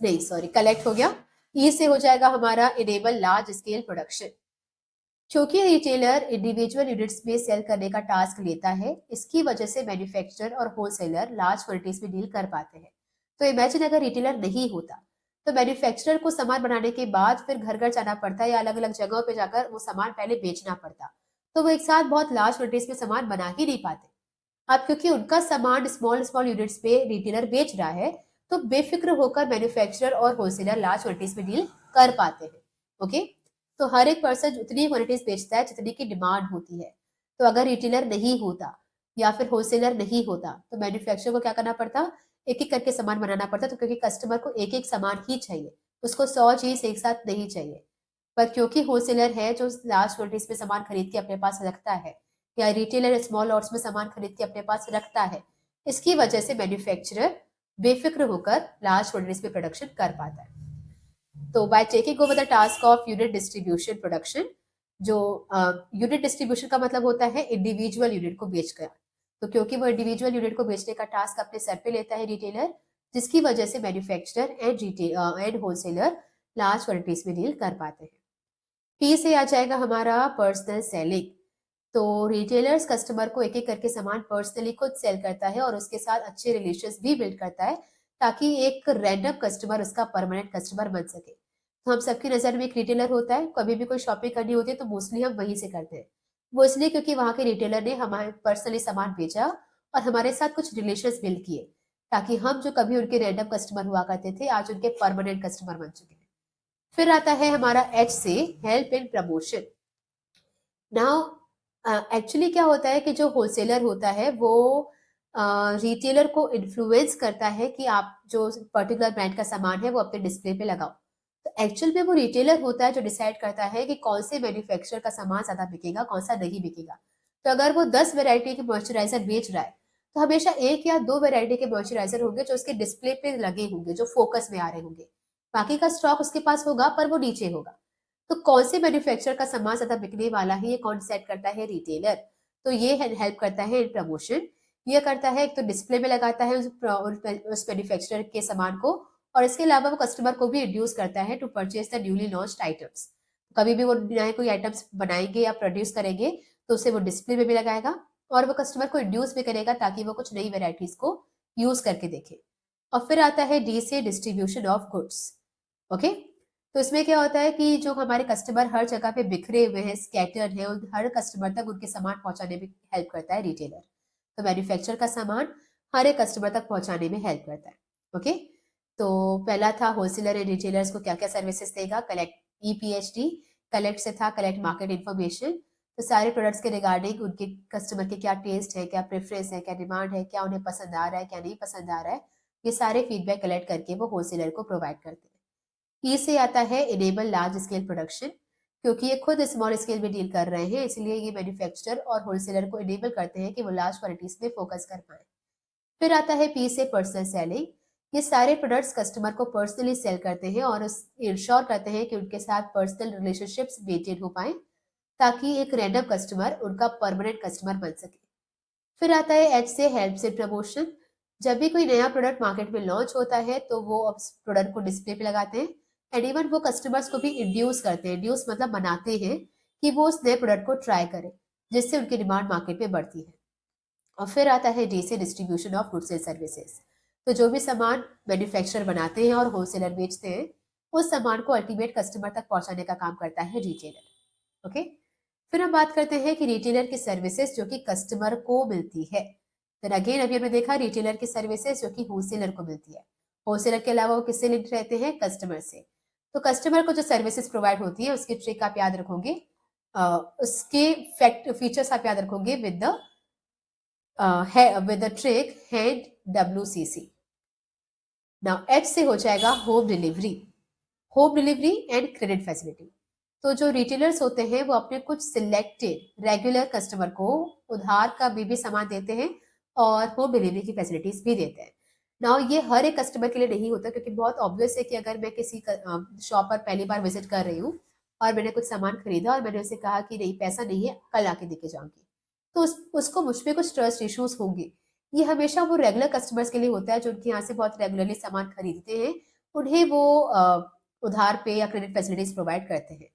[SPEAKER 1] नहीं सॉरी कलेक्ट हो गया। ई से हो जाएगा हमारा इनेबल लार्ज स्केल प्रोडक्शन। क्योंकि रिटेलर इंडिविजुअल यूनिट्स में सेल करने का टास्क लेता है, इसकी वजह से मैन्युफैक्चरर और होलसेलर लार्ज क्वांटिटीज में डील कर पाते हैं। तो इमेजिन अगर रिटेलर नहीं होता, तो मैन्युफैक्चरर को सामान बनाने के बाद फिर घर घर जाना पड़ता है या अलग अलग जगहों पे जाकर वो सामान पहले बेचना पड़ता, तो वो एक साथ बहुत लार्ज क्वांटिटीज में सामान बना ही नहीं पाते। अब क्योंकि उनका सामान स्मॉल स्मॉल यूनिट्स पे रिटेलर बेच रहा है, तो बेफिक्र होकर मैन्युफैक्चरर और होलसेलर लार्ज क्वांटिटीज में डील कर पाते हैं। ओके, तो हर एक पर्सन उतनी क्वांटिटीज बेचता है जितनी की डिमांड होती है। तो अगर रिटेलर नहीं होता या फिर होलसेलर नहीं होता तो मैन्युफैक्चरर को क्या करना पड़ता, एक एक करके सामान बनाना पड़ता, तो क्योंकि कस्टमर को एक एक सामान ही चाहिए, उसको 100 चीज एक साथ नहीं चाहिए। पर क्योंकि होलसेलर है जो लार्ज क्वांटिटीज में सामान खरीद के अपने पास रखता है या रिटेलर स्मॉल लॉट्स में सामान खरीद के अपने पास रखता है, इसकी वजह से मैन्युफैक्चरर बेफिक्र होकर लार्ज क्वांटिटीज में प्रोडक्शन कर पाता है। तो by taking over the task of unit distribution production, जो यूनिट डिस्ट्रीब्यूशन का मतलब होता है इंडिविजुअल यूनिट को बेच गया, तो क्योंकि वो इंडिविजुअल यूनिट को बेचने का टास्क अपने सर पे लेता है रिटेलर, जिसकी वजह से manufacturer and wholesaler large quantities में डील कर पाते हैं। पी से आ जाएगा हमारा पर्सनल सेलिंग। तो रिटेलर्स कस्टमर को एक एक करके सामान पर्सनली खुद सेल करता है और उसके साथ अच्छे रिलेशंस भी बिल्ड करता है, ताकि एक रैंडम कस्टमर उसका परमानेंट कस्टमर बन सके। तो हम सबकी नज़र में एक रिटेलर होता है, कभी भी कोई शॉपिंग करनी होती है तो मोस्टली हम वहीं से करते हैं। वो इसलिए क्योंकि वहाँ के रिटेलर ने हमारे पर्सनली सामान बेचा और हमारे साथ कुछ रिलेशंस बिल्ड किए, ताकि हम जो कभी उनके रैंडम कस्टमर हुआ करते थे आज उनके परमानेंट कस्टमर बन चुके हैं। फिर आता है हमारा एच से help in promotion. Now actually क्या होता है कि जो होलसेलर होता है वो रिटेलर को इन्फ्लुएंस करता है कि आप जो पर्टिकुलर ब्रांड का सामान है वो अपने डिस्प्ले पे लगाओ। तो एक्चुअल में वो रिटेलर होता है जो डिसाइड करता है कि कौन से मैन्युफैक्चरर का सामान ज्यादा बिकेगा, कौन सा नहीं बिकेगा। तो अगर वो 10 वैरायटी के मॉइस्चराइजर बेच रहा है, तो हमेशा एक या दो वैरायटी के मॉइस्चराइजर होंगे जो उसके डिस्प्ले पे लगे होंगे, जो फोकस में आ रहे होंगे। बाकी का स्टॉक उसके पास होगा पर वो नीचे होगा। तो कौन से मैन्युफैक्चरर का सामान ज्यादा बिकने वाला है, ये कौन सेट करता है, रिटेलर। तो ये हेल्प करता है इन प्रमोशन। ये करता है एक तो डिस्प्ले में लगाता है उस मैन्युफैक्चरर के सामान को, और इसके अलावा वो कस्टमर को भी इंड्यूस करता है to purchase the newly launched items. कभी भी वो नए कोई आइटम्स बनाएंगे या प्रोड्यूस करेंगे तो उसे वो डिस्प्ले में भी लगाएगा और वो कस्टमर को इंड्यूस भी करेगा ताकि वो कुछ नई वेराइटीज को यूज करके देखे। और फिर आता है डी से डिस्ट्रीब्यूशन ऑफ गुड्स। ओके, तो इसमें क्या होता है कि जो हमारे कस्टमर हर जगह पे बिखरे हुए हैं, स्कैटर्ड है, उन हर कस्टमर तक उनके सामान पहुंचाने में हेल्प करता है रिटेलर। तो मैन्युफैक्चर का सामान हर एक कस्टमर तक पहुंचाने में हेल्प करता है। ओके, तो पहला था होलसेलर एंड रिटेलर्स को क्या क्या सर्विसेज देगा, कलेक्ट ईपीएचडी। कलेक्ट से था कलेक्ट मार्केट इन्फॉर्मेशन, तो सारे प्रोडक्ट्स के रिगार्डिंग उनके कस्टमर के क्या टेस्ट है, क्या प्रेफरेंस है, क्या डिमांड है, क्या उन्हें पसंद आ रहा है, क्या नहीं पसंद आ रहा है, ये सारे फीडबैक कलेक्ट करके वो होलसेलर को प्रोवाइड करते हैं। ई से आता है इनेबल लार्ज स्केल प्रोडक्शन। क्योंकि ये खुद स्मॉल स्केल में डील कर रहे हैं, इसलिए ये मैन्युफैक्चरर और होलसेलर को इनेबल करते हैं कि वो लार्ज क्वांटिटीज में फोकस कर पाए। फिर आता है पी से पर्सनल सेलिंग। ये सारे प्रोडक्ट्स कस्टमर को पर्सनली सेल करते हैं और इंश्योर करते हैं कि उनके साथ पर्सनल रिलेशनशिप्स मेंटेन हो पाए, ताकि एक रैंडम कस्टमर उनका परमानेंट कस्टमर बन सके। फिर आता है एच से हेल्प से प्रमोशन। जब भी कोई नया प्रोडक्ट मार्केट में लॉन्च होता है तो वो उस प्रोडक्ट को डिस्प्ले पे लगाते हैं एंड इवन वो कस्टमर्स को भी इंड्यूस करते हैं, इंड्यूस मतलब बनाते हैं कि वो उस नए प्रोडक्ट को ट्राई करें, जिससे उनकी डिमांड मार्केट में बढ़ती है। और फिर आता है डी से distribution of goods and services. तो जो भी सामान मैन्युफैक्चरर बनाते हैं और होलसेलर बेचते हैं, उस सामान को अल्टीमेट कस्टमर तक पहुंचाने का काम करता है रिटेलर। ओके, फिर हम बात करते हैं कि रिटेलर की सर्विसेज जो कि कस्टमर को मिलती है। फिर अगेन अभी हमने देखा रिटेलर की सर्विसेज जो कि होलसेलर को मिलती है। होलसेलर के अलावा वो किससे लिंक रहते हैं, कस्टमर से। तो कस्टमर को जो सर्विसेज प्रोवाइड होती है उसकी ट्रिक आप याद रखोगे, उसके फैक्ट फीचर्स आप याद रखोगे with the trick hand WCC। Now H से हो जाएगा home delivery. Home delivery and credit facility. तो जो रिटेलर्स होते हैं वो अपने कुछ सिलेक्टेड रेगुलर कस्टमर को उधार का भी सामान देते हैं और होम डिलीवरी की फैसिलिटीज भी देते हैं। नाउ ये हर एक कस्टमर के लिए नहीं होता, क्योंकि बहुत ऑब्वियस है कि अगर मैं किसी शॉप पर पहली बार विजिट कर रही हूँ और मैंने कुछ सामान खरीदा और मैंने उसे कहा कि नहीं पैसा नहीं है, कल आके देके जाऊंगी, तो उसको मुझ पे कुछ ट्रस्ट इश्यूज होंगे। ये हमेशा वो रेगुलर कस्टमर्स के लिए होता है जो उनके यहाँ से बहुत रेगुलरली सामान खरीदते हैं, उन्हें वो उधार पे या क्रेडिट फैसिलिटीज प्रोवाइड करते हैं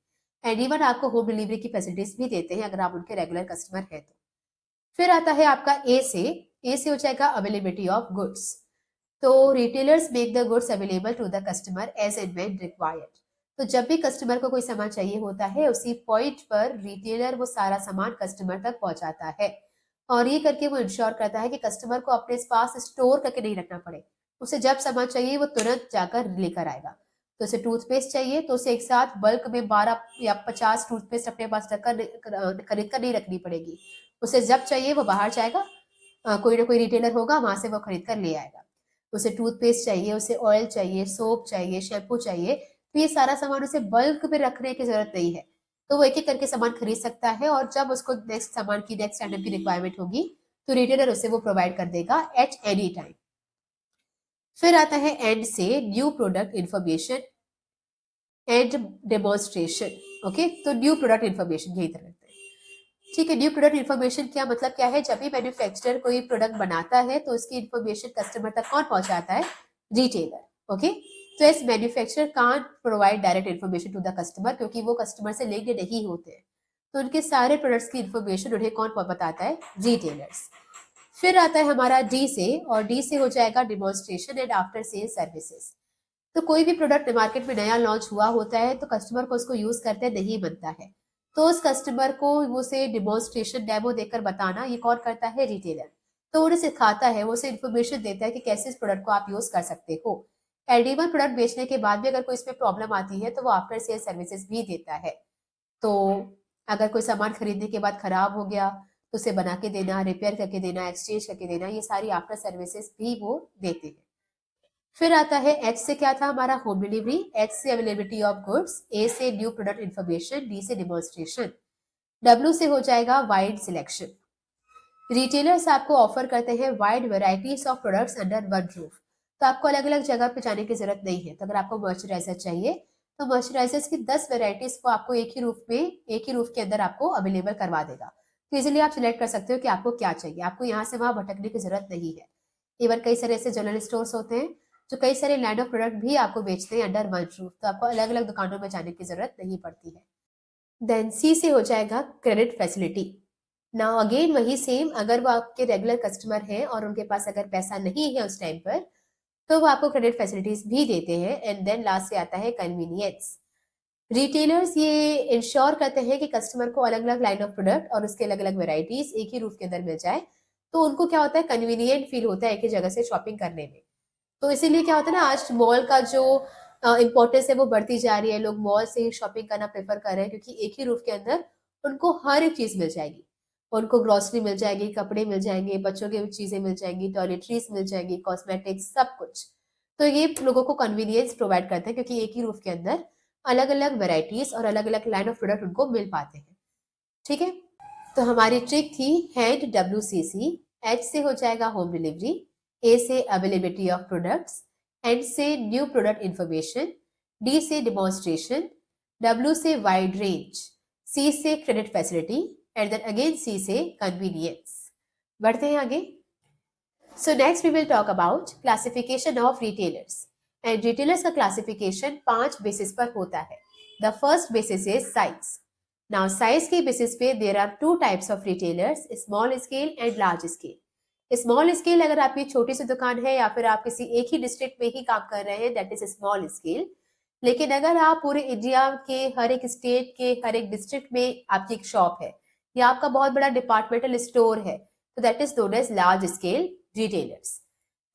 [SPEAKER 1] एंड इवन आपको होम डिलीवरी की फैसिलिटीज भी देते हैं अगर आप उनके रेगुलर कस्टमर हैं तो। फिर आता है आपका ए से हो जाएगा अवेलेबिलिटी ऑफ गुड्स। तो retailers make the goods available to the customer as and when required. तो जब भी कस्टमर को कोई सामान चाहिए होता है, उसी पॉइंट पर रिटेलर वो सारा सामान कस्टमर तक पहुंचाता है, और ये करके वो इंश्योर करता है कि कस्टमर को अपने पास स्टोर करके नहीं रखना पड़े। उसे जब सामान चाहिए वो तुरंत जाकर लेकर आएगा। तो उसे टूथपेस्ट चाहिए तो उसे एक साथ बल्क में 12 या 50 टूथपेस्ट अपने पास रखकर खरीद कर नहीं रखनी पड़ेगी। उसे जब चाहिए वो बाहर जाएगा, कोई ना कोई रिटेलर होगा, वहां से वो खरीद कर ले आएगा। उसे टूथपेस्ट चाहिए, उसे ऑयल चाहिए, सोप चाहिए, शैम्पू चाहिए, तो ये सारा सामान उसे बल्क में रखने की जरूरत नहीं है। तो वो एक एक करके सामान खरीद सकता है, और जब उसको नेक्स्ट सामान की नेक्स्ट आइटम की रिक्वायरमेंट होगी तो रिटेलर उसे वो प्रोवाइड कर देगा एट एनी टाइम। फिर आता है एंड से new product information and demonstration. Okay, तो न्यू प्रोडक्ट इंफॉर्मेशन यही तरह है। ठीक है, न्यू प्रोडक्ट इन्फॉर्मेशन क्या मतलब क्या है? जब भी मैन्युफैक्चरर कोई प्रोडक्ट बनाता है तो उसकी इन्फॉर्मेशन कस्टमर तक कौन पहुंचाता है? रिटेलर। ओके, तो इस manufacturer can't provide direct information to the customer, क्योंकि वो कस्टमर से लेके नहीं होते हैं। तो उनके सारे प्रोडक्ट्स की इन्फॉर्मेशन उन्हें कौन बताता है? रिटेलर्स। फिर आता है हमारा डी से, और डी से हो जाएगा demonstration and after sale services. तो कोई भी प्रोडक्ट मार्केट में नया लॉन्च हुआ होता है तो कस्टमर को उसको यूज करते नहीं बनता है, तो उस कस्टमर को उसे डिमॉन्स्ट्रेशन डेमो देकर बताना, ये कौन करता है? रिटेलर। तो उन्हें सिखाता है, वो उसे इन्फॉर्मेशन देता है कि कैसे इस प्रोडक्ट को आप यूज कर सकते हो। एडिबल प्रोडक्ट बेचने के बाद भी अगर कोई इसमें प्रॉब्लम आती है तो वो आफ्टर सेल सर्विसेज भी देता है। तो अगर कोई सामान खरीदने के बाद खराब हो गया तो उसे बना के देना, रिपेयर करके देना, एक्सचेंज करके देना, ये सारी आफ्टर सर्विसेज भी वो देते हैं। फिर आता है एच से, क्या था हमारा? Home delivery. एच से अवेलेबिलिटी ऑफ गुड्स, ए से न्यू प्रोडक्ट इन्फॉर्मेशन, डी से डिमॉन्स्ट्रेशन, डब्ल्यू से हो जाएगा वाइड सिलेक्शन। रिटेलर्स आपको ऑफर करते हैं wide varieties of products under one roof. तो आपको अलग अलग जगह पे जाने की जरूरत नहीं है। तो अगर आपको मॉइस्चराइजर चाहिए तो मॉइस्चराइजर्स की 10 वेराइटीज को आपको एक ही रूफ के अंदर आपको अवेलेबल करवा देगा। तो इजिली आप सिलेक्ट कर सकते हो कि आपको क्या चाहिए। आपको यहाँ से वहां भटकने की जरूरत नहीं है। इवन कई सारे ऐसे जनरल स्टोर्स होते हैं जो कई सारे लाइन ऑफ प्रोडक्ट भी आपको बेचते हैं अंडर वन रूफ, तो आपको अलग अलग दुकानों में जाने की जरूरत नहीं पड़ती है। देन सी से हो जाएगा क्रेडिट फैसिलिटी। नाउ अगेन वही सेम, अगर वो आपके रेगुलर कस्टमर हैं और उनके पास अगर पैसा नहीं है उस टाइम पर, तो वो आपको क्रेडिट फैसिलिटीज भी देते हैं। एंड देन लास्ट से आता है कन्वीनियंस। रिटेलर्स ये इंश्योर करते हैं कि कस्टमर को अलग अलग लाइन ऑफ प्रोडक्ट और उसके अलग अलग वेराइटीज एक ही रूफ के अंदर मिल जाए, तो उनको क्या होता है? कन्वीनियंट फील होता है एक ही जगह से शॉपिंग करने में। तो इसीलिए क्या होता है ना, आज मॉल का जो इम्पोर्टेंस है वो बढ़ती जा रही है। लोग मॉल से ही शॉपिंग करना प्रेफर कर रहे हैं, क्योंकि एक ही रूफ के अंदर उनको हर एक चीज मिल जाएगी। उनको ग्रोसरी मिल जाएगी, कपड़े मिल जाएंगे, बच्चों की चीजें मिल जाएंगी, टॉयलेटरीज मिल जाएंगी, कॉस्मेटिक्स, सब कुछ। तो ये लोगों को कन्वीनियंस प्रोवाइड करते हैं, क्योंकि एक ही रूफ के अंदर अलग अलग वेराइटीज और अलग अलग लाइन ऑफ प्रोडक्ट उनको मिल पाते हैं। ठीक है, तो हमारी ट्रिक थी हैंड WCC। एच से हो जाएगा होम डिलीवरी, ए से अवेलेबिलिटी ऑफ प्रोडक्ट्स, एन से न्यू प्रोडक्ट इंफॉर्मेशन, डी से डिमॉन्स्ट्रेशन, डब्ल्यू से वाइड रेंज, सी से credit facility, and then again C से कन्वीनियंस। बढ़ते हैं आगे। So next we will talk about classification of retailers. And retailers का classification 5 basis पर होता है। The first basis is size. Now size के बेसिस पे there are 2 types of retailers, small scale and large scale. Small scale अगर आपकी छोटी सी दुकान है या फिर आप किसी एक ही डिस्ट्रिक्ट में ही काम कर रहे हैं, दैट इज स्मॉल स्केल। लेकिन अगर आप पूरे इंडिया के हर एक स्टेट के हर एक डिस्ट्रिक्ट में आपकी एक शॉप है या आपका बहुत बड़ा डिपार्टमेंटल स्टोर है, तो that is known as large scale retailers.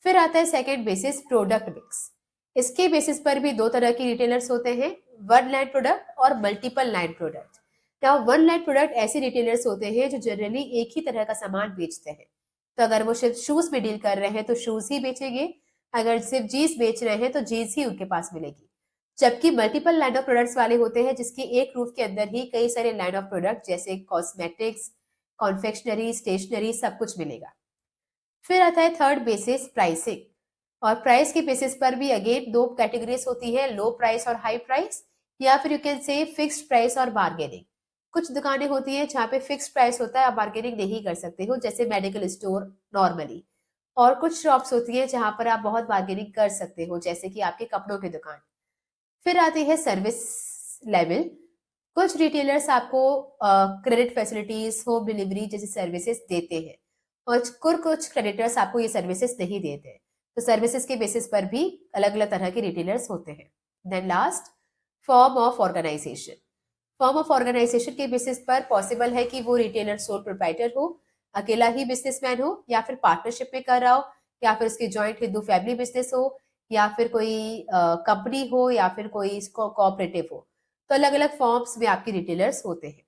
[SPEAKER 1] फिर आता है सेकेंड बेसिस प्रोडक्ट मिक्स। इसके बेसिस पर भी 2 तरह की रिटेलर्स होते हैं, वन लाइन प्रोडक्ट और multiple line product. Now one line product ऐसे रिटेलर्स होते हैं जो जनरली एक ही तरह का सामान बेचते हैं। तो अगर वो सिर्फ शूज में डील कर रहे हैं तो शूज ही बेचेंगे, अगर सिर्फ जीन्स बेच रहे हैं तो जीन्स ही उनके पास मिलेगी। जबकि मल्टीपल लाइन ऑफ प्रोडक्ट्स वाले होते हैं जिसके एक रूफ के अंदर ही कई सारे लाइन ऑफ प्रोडक्ट जैसे कॉस्मेटिक्स, कॉन्फेक्शनरी, स्टेशनरी, सब कुछ मिलेगा। फिर आता है थर्ड बेसिस प्राइसिंग। और प्राइस के बेसिस पर भी अगेन 2 कैटेगरीज होती है, लो प्राइस और हाई प्राइस, या फिर you can say fixed price और बार्गेनिंग। कुछ दुकानें होती है जहाँ पे फिक्स्ड प्राइस होता है, आप बार्गेनिंग नहीं कर सकते हो, जैसे मेडिकल स्टोर नॉर्मली। और कुछ शॉप्स होती है जहाँ पर आप बहुत बार्गेनिंग कर सकते हो, जैसे कि आपके कपड़ों की दुकान। फिर आती है सर्विस लेवल। कुछ रिटेलर्स आपको क्रेडिट फैसिलिटीज, होम डिलीवरी जैसी सर्विसेज देते हैं, और कुछ क्रेडिटर्स आपको ये सर्विसेज नहीं देते। तो सर्विसेज के बेसिस पर भी अलग अलग तरह के रिटेलर्स होते हैं। Then last, form of organisation. Form of organisation के बेसिस पर पॉसिबल है कि वो रिटेलर सोल प्रोप्राइटर हो, अकेला ही बिजनेसमैन हो, या फिर पार्टनरशिप में कर रहा हो, या फिर उसकी जॉइंट हिंदू फैमिली बिजनेस हो, या फिर कोई कंपनी हो, या फिर कोई कोऑपरेटिव हो। तो अलग अलग फॉर्म्स में आपके रिटेलर्स होते हैं।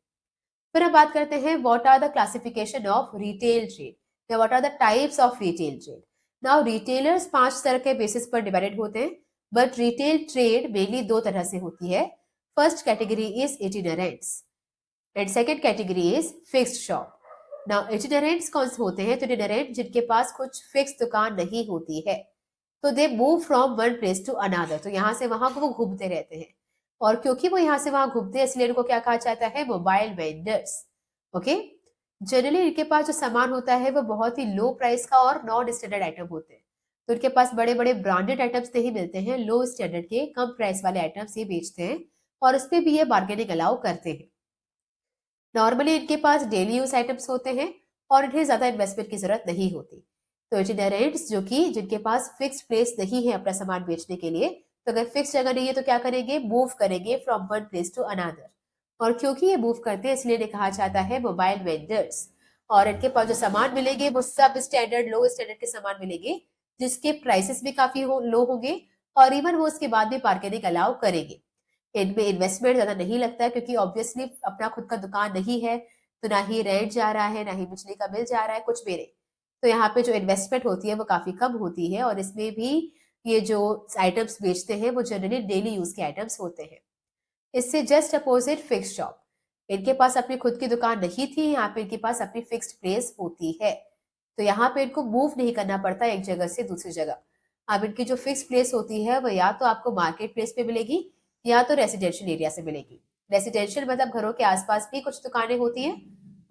[SPEAKER 1] फिर हम बात करते हैं what are the classification of retail trade या what are the types of retail trade. Now retailers 5 तरह के बेसिस पर डिवाइडेड होते हैं, बट रिटेल ट्रेड मेनली 2 तरह से होती है। First category is itinerants and second category is fixed shop. Now itinerants कौन से होते हैं? तो इटिनरेंट जिनके पास कुछ फिक्स दुकान नहीं होती है, तो they move from one place to another, तो यहाँ से वहां को वो घूमते रहते हैं। और क्योंकि वो यहाँ से वहां घूमते हैं इसलिए इनको क्या कहा जाता है? Mobile vendors. ओके, जनरली इनके पास जो सामान होता है वो बहुत ही लो प्राइस का और नॉन स्टैंडर्ड आइटम होते हैं। तो इनके पास बड़े बड़े ब्रांडेड आइटम्स नहीं मिलते हैं, लो स्टैंडर्ड के कम प्राइस वाले आइटम्स ये बेचते हैं और उस पर भी ये बार्गेनिंग अलाउ करते हैं। नॉर्मली इनके पास डेली यूज आइटम्स होते हैं और इन्हें ज्यादा इन्वेस्टमेंट की जरूरत नहीं होती। तो इटिनरेंट्स जो कि जिनके पास फिक्स प्लेस नहीं है अपना सामान बेचने के लिए, तो अगर फिक्स जगह नहीं है तो क्या करेंगे? मूव करेंगे from one place to another. और क्योंकि ये मूव करते हैं इसलिए इन्हें कहा जाता है मोबाइल वेंडर्स। और इनके पास जो सामान मिलेंगे वो सब स्टैंडर्ड लो स्टैंडर्ड के सामान मिलेंगे, जिसके प्राइसेस भी काफी लो होंगे और इवन वो उसके बाद भी बार्गेनिंग अलाउ करेंगे। इनमें इन्वेस्टमेंट ज्यादा नहीं लगता है क्योंकि ऑब्वियसली अपना खुद का दुकान नहीं है, तो ना ही रेंट जा रहा है, ना ही बिजली का बिल जा रहा है, कुछ भी नहीं। तो यहाँ पे जो इन्वेस्टमेंट होती है वो काफी कम होती है और इसमें भी ये जो आइटम्स बेचते हैं वो जनरली डेली यूज के आइटम्स होते हैं। इससे जस्ट अपोजिट फिक्स शॉप। इनके पास अपनी खुद की दुकान नहीं थी, यहाँ पे इनके पास अपनी फिक्स्ड प्लेस होती है। तो यहाँ पे इनको मूव नहीं करना पड़ता एक जगह से दूसरी जगह। अब इनकी जो फिक्स प्लेस होती है वो या तो आपको मार्केट प्लेस पे मिलेगी या तो रेसिडेंशियल एरिया से मिलेगी। रेसिडेंशियल मतलब घरों के आसपास भी कुछ दुकानें होती हैं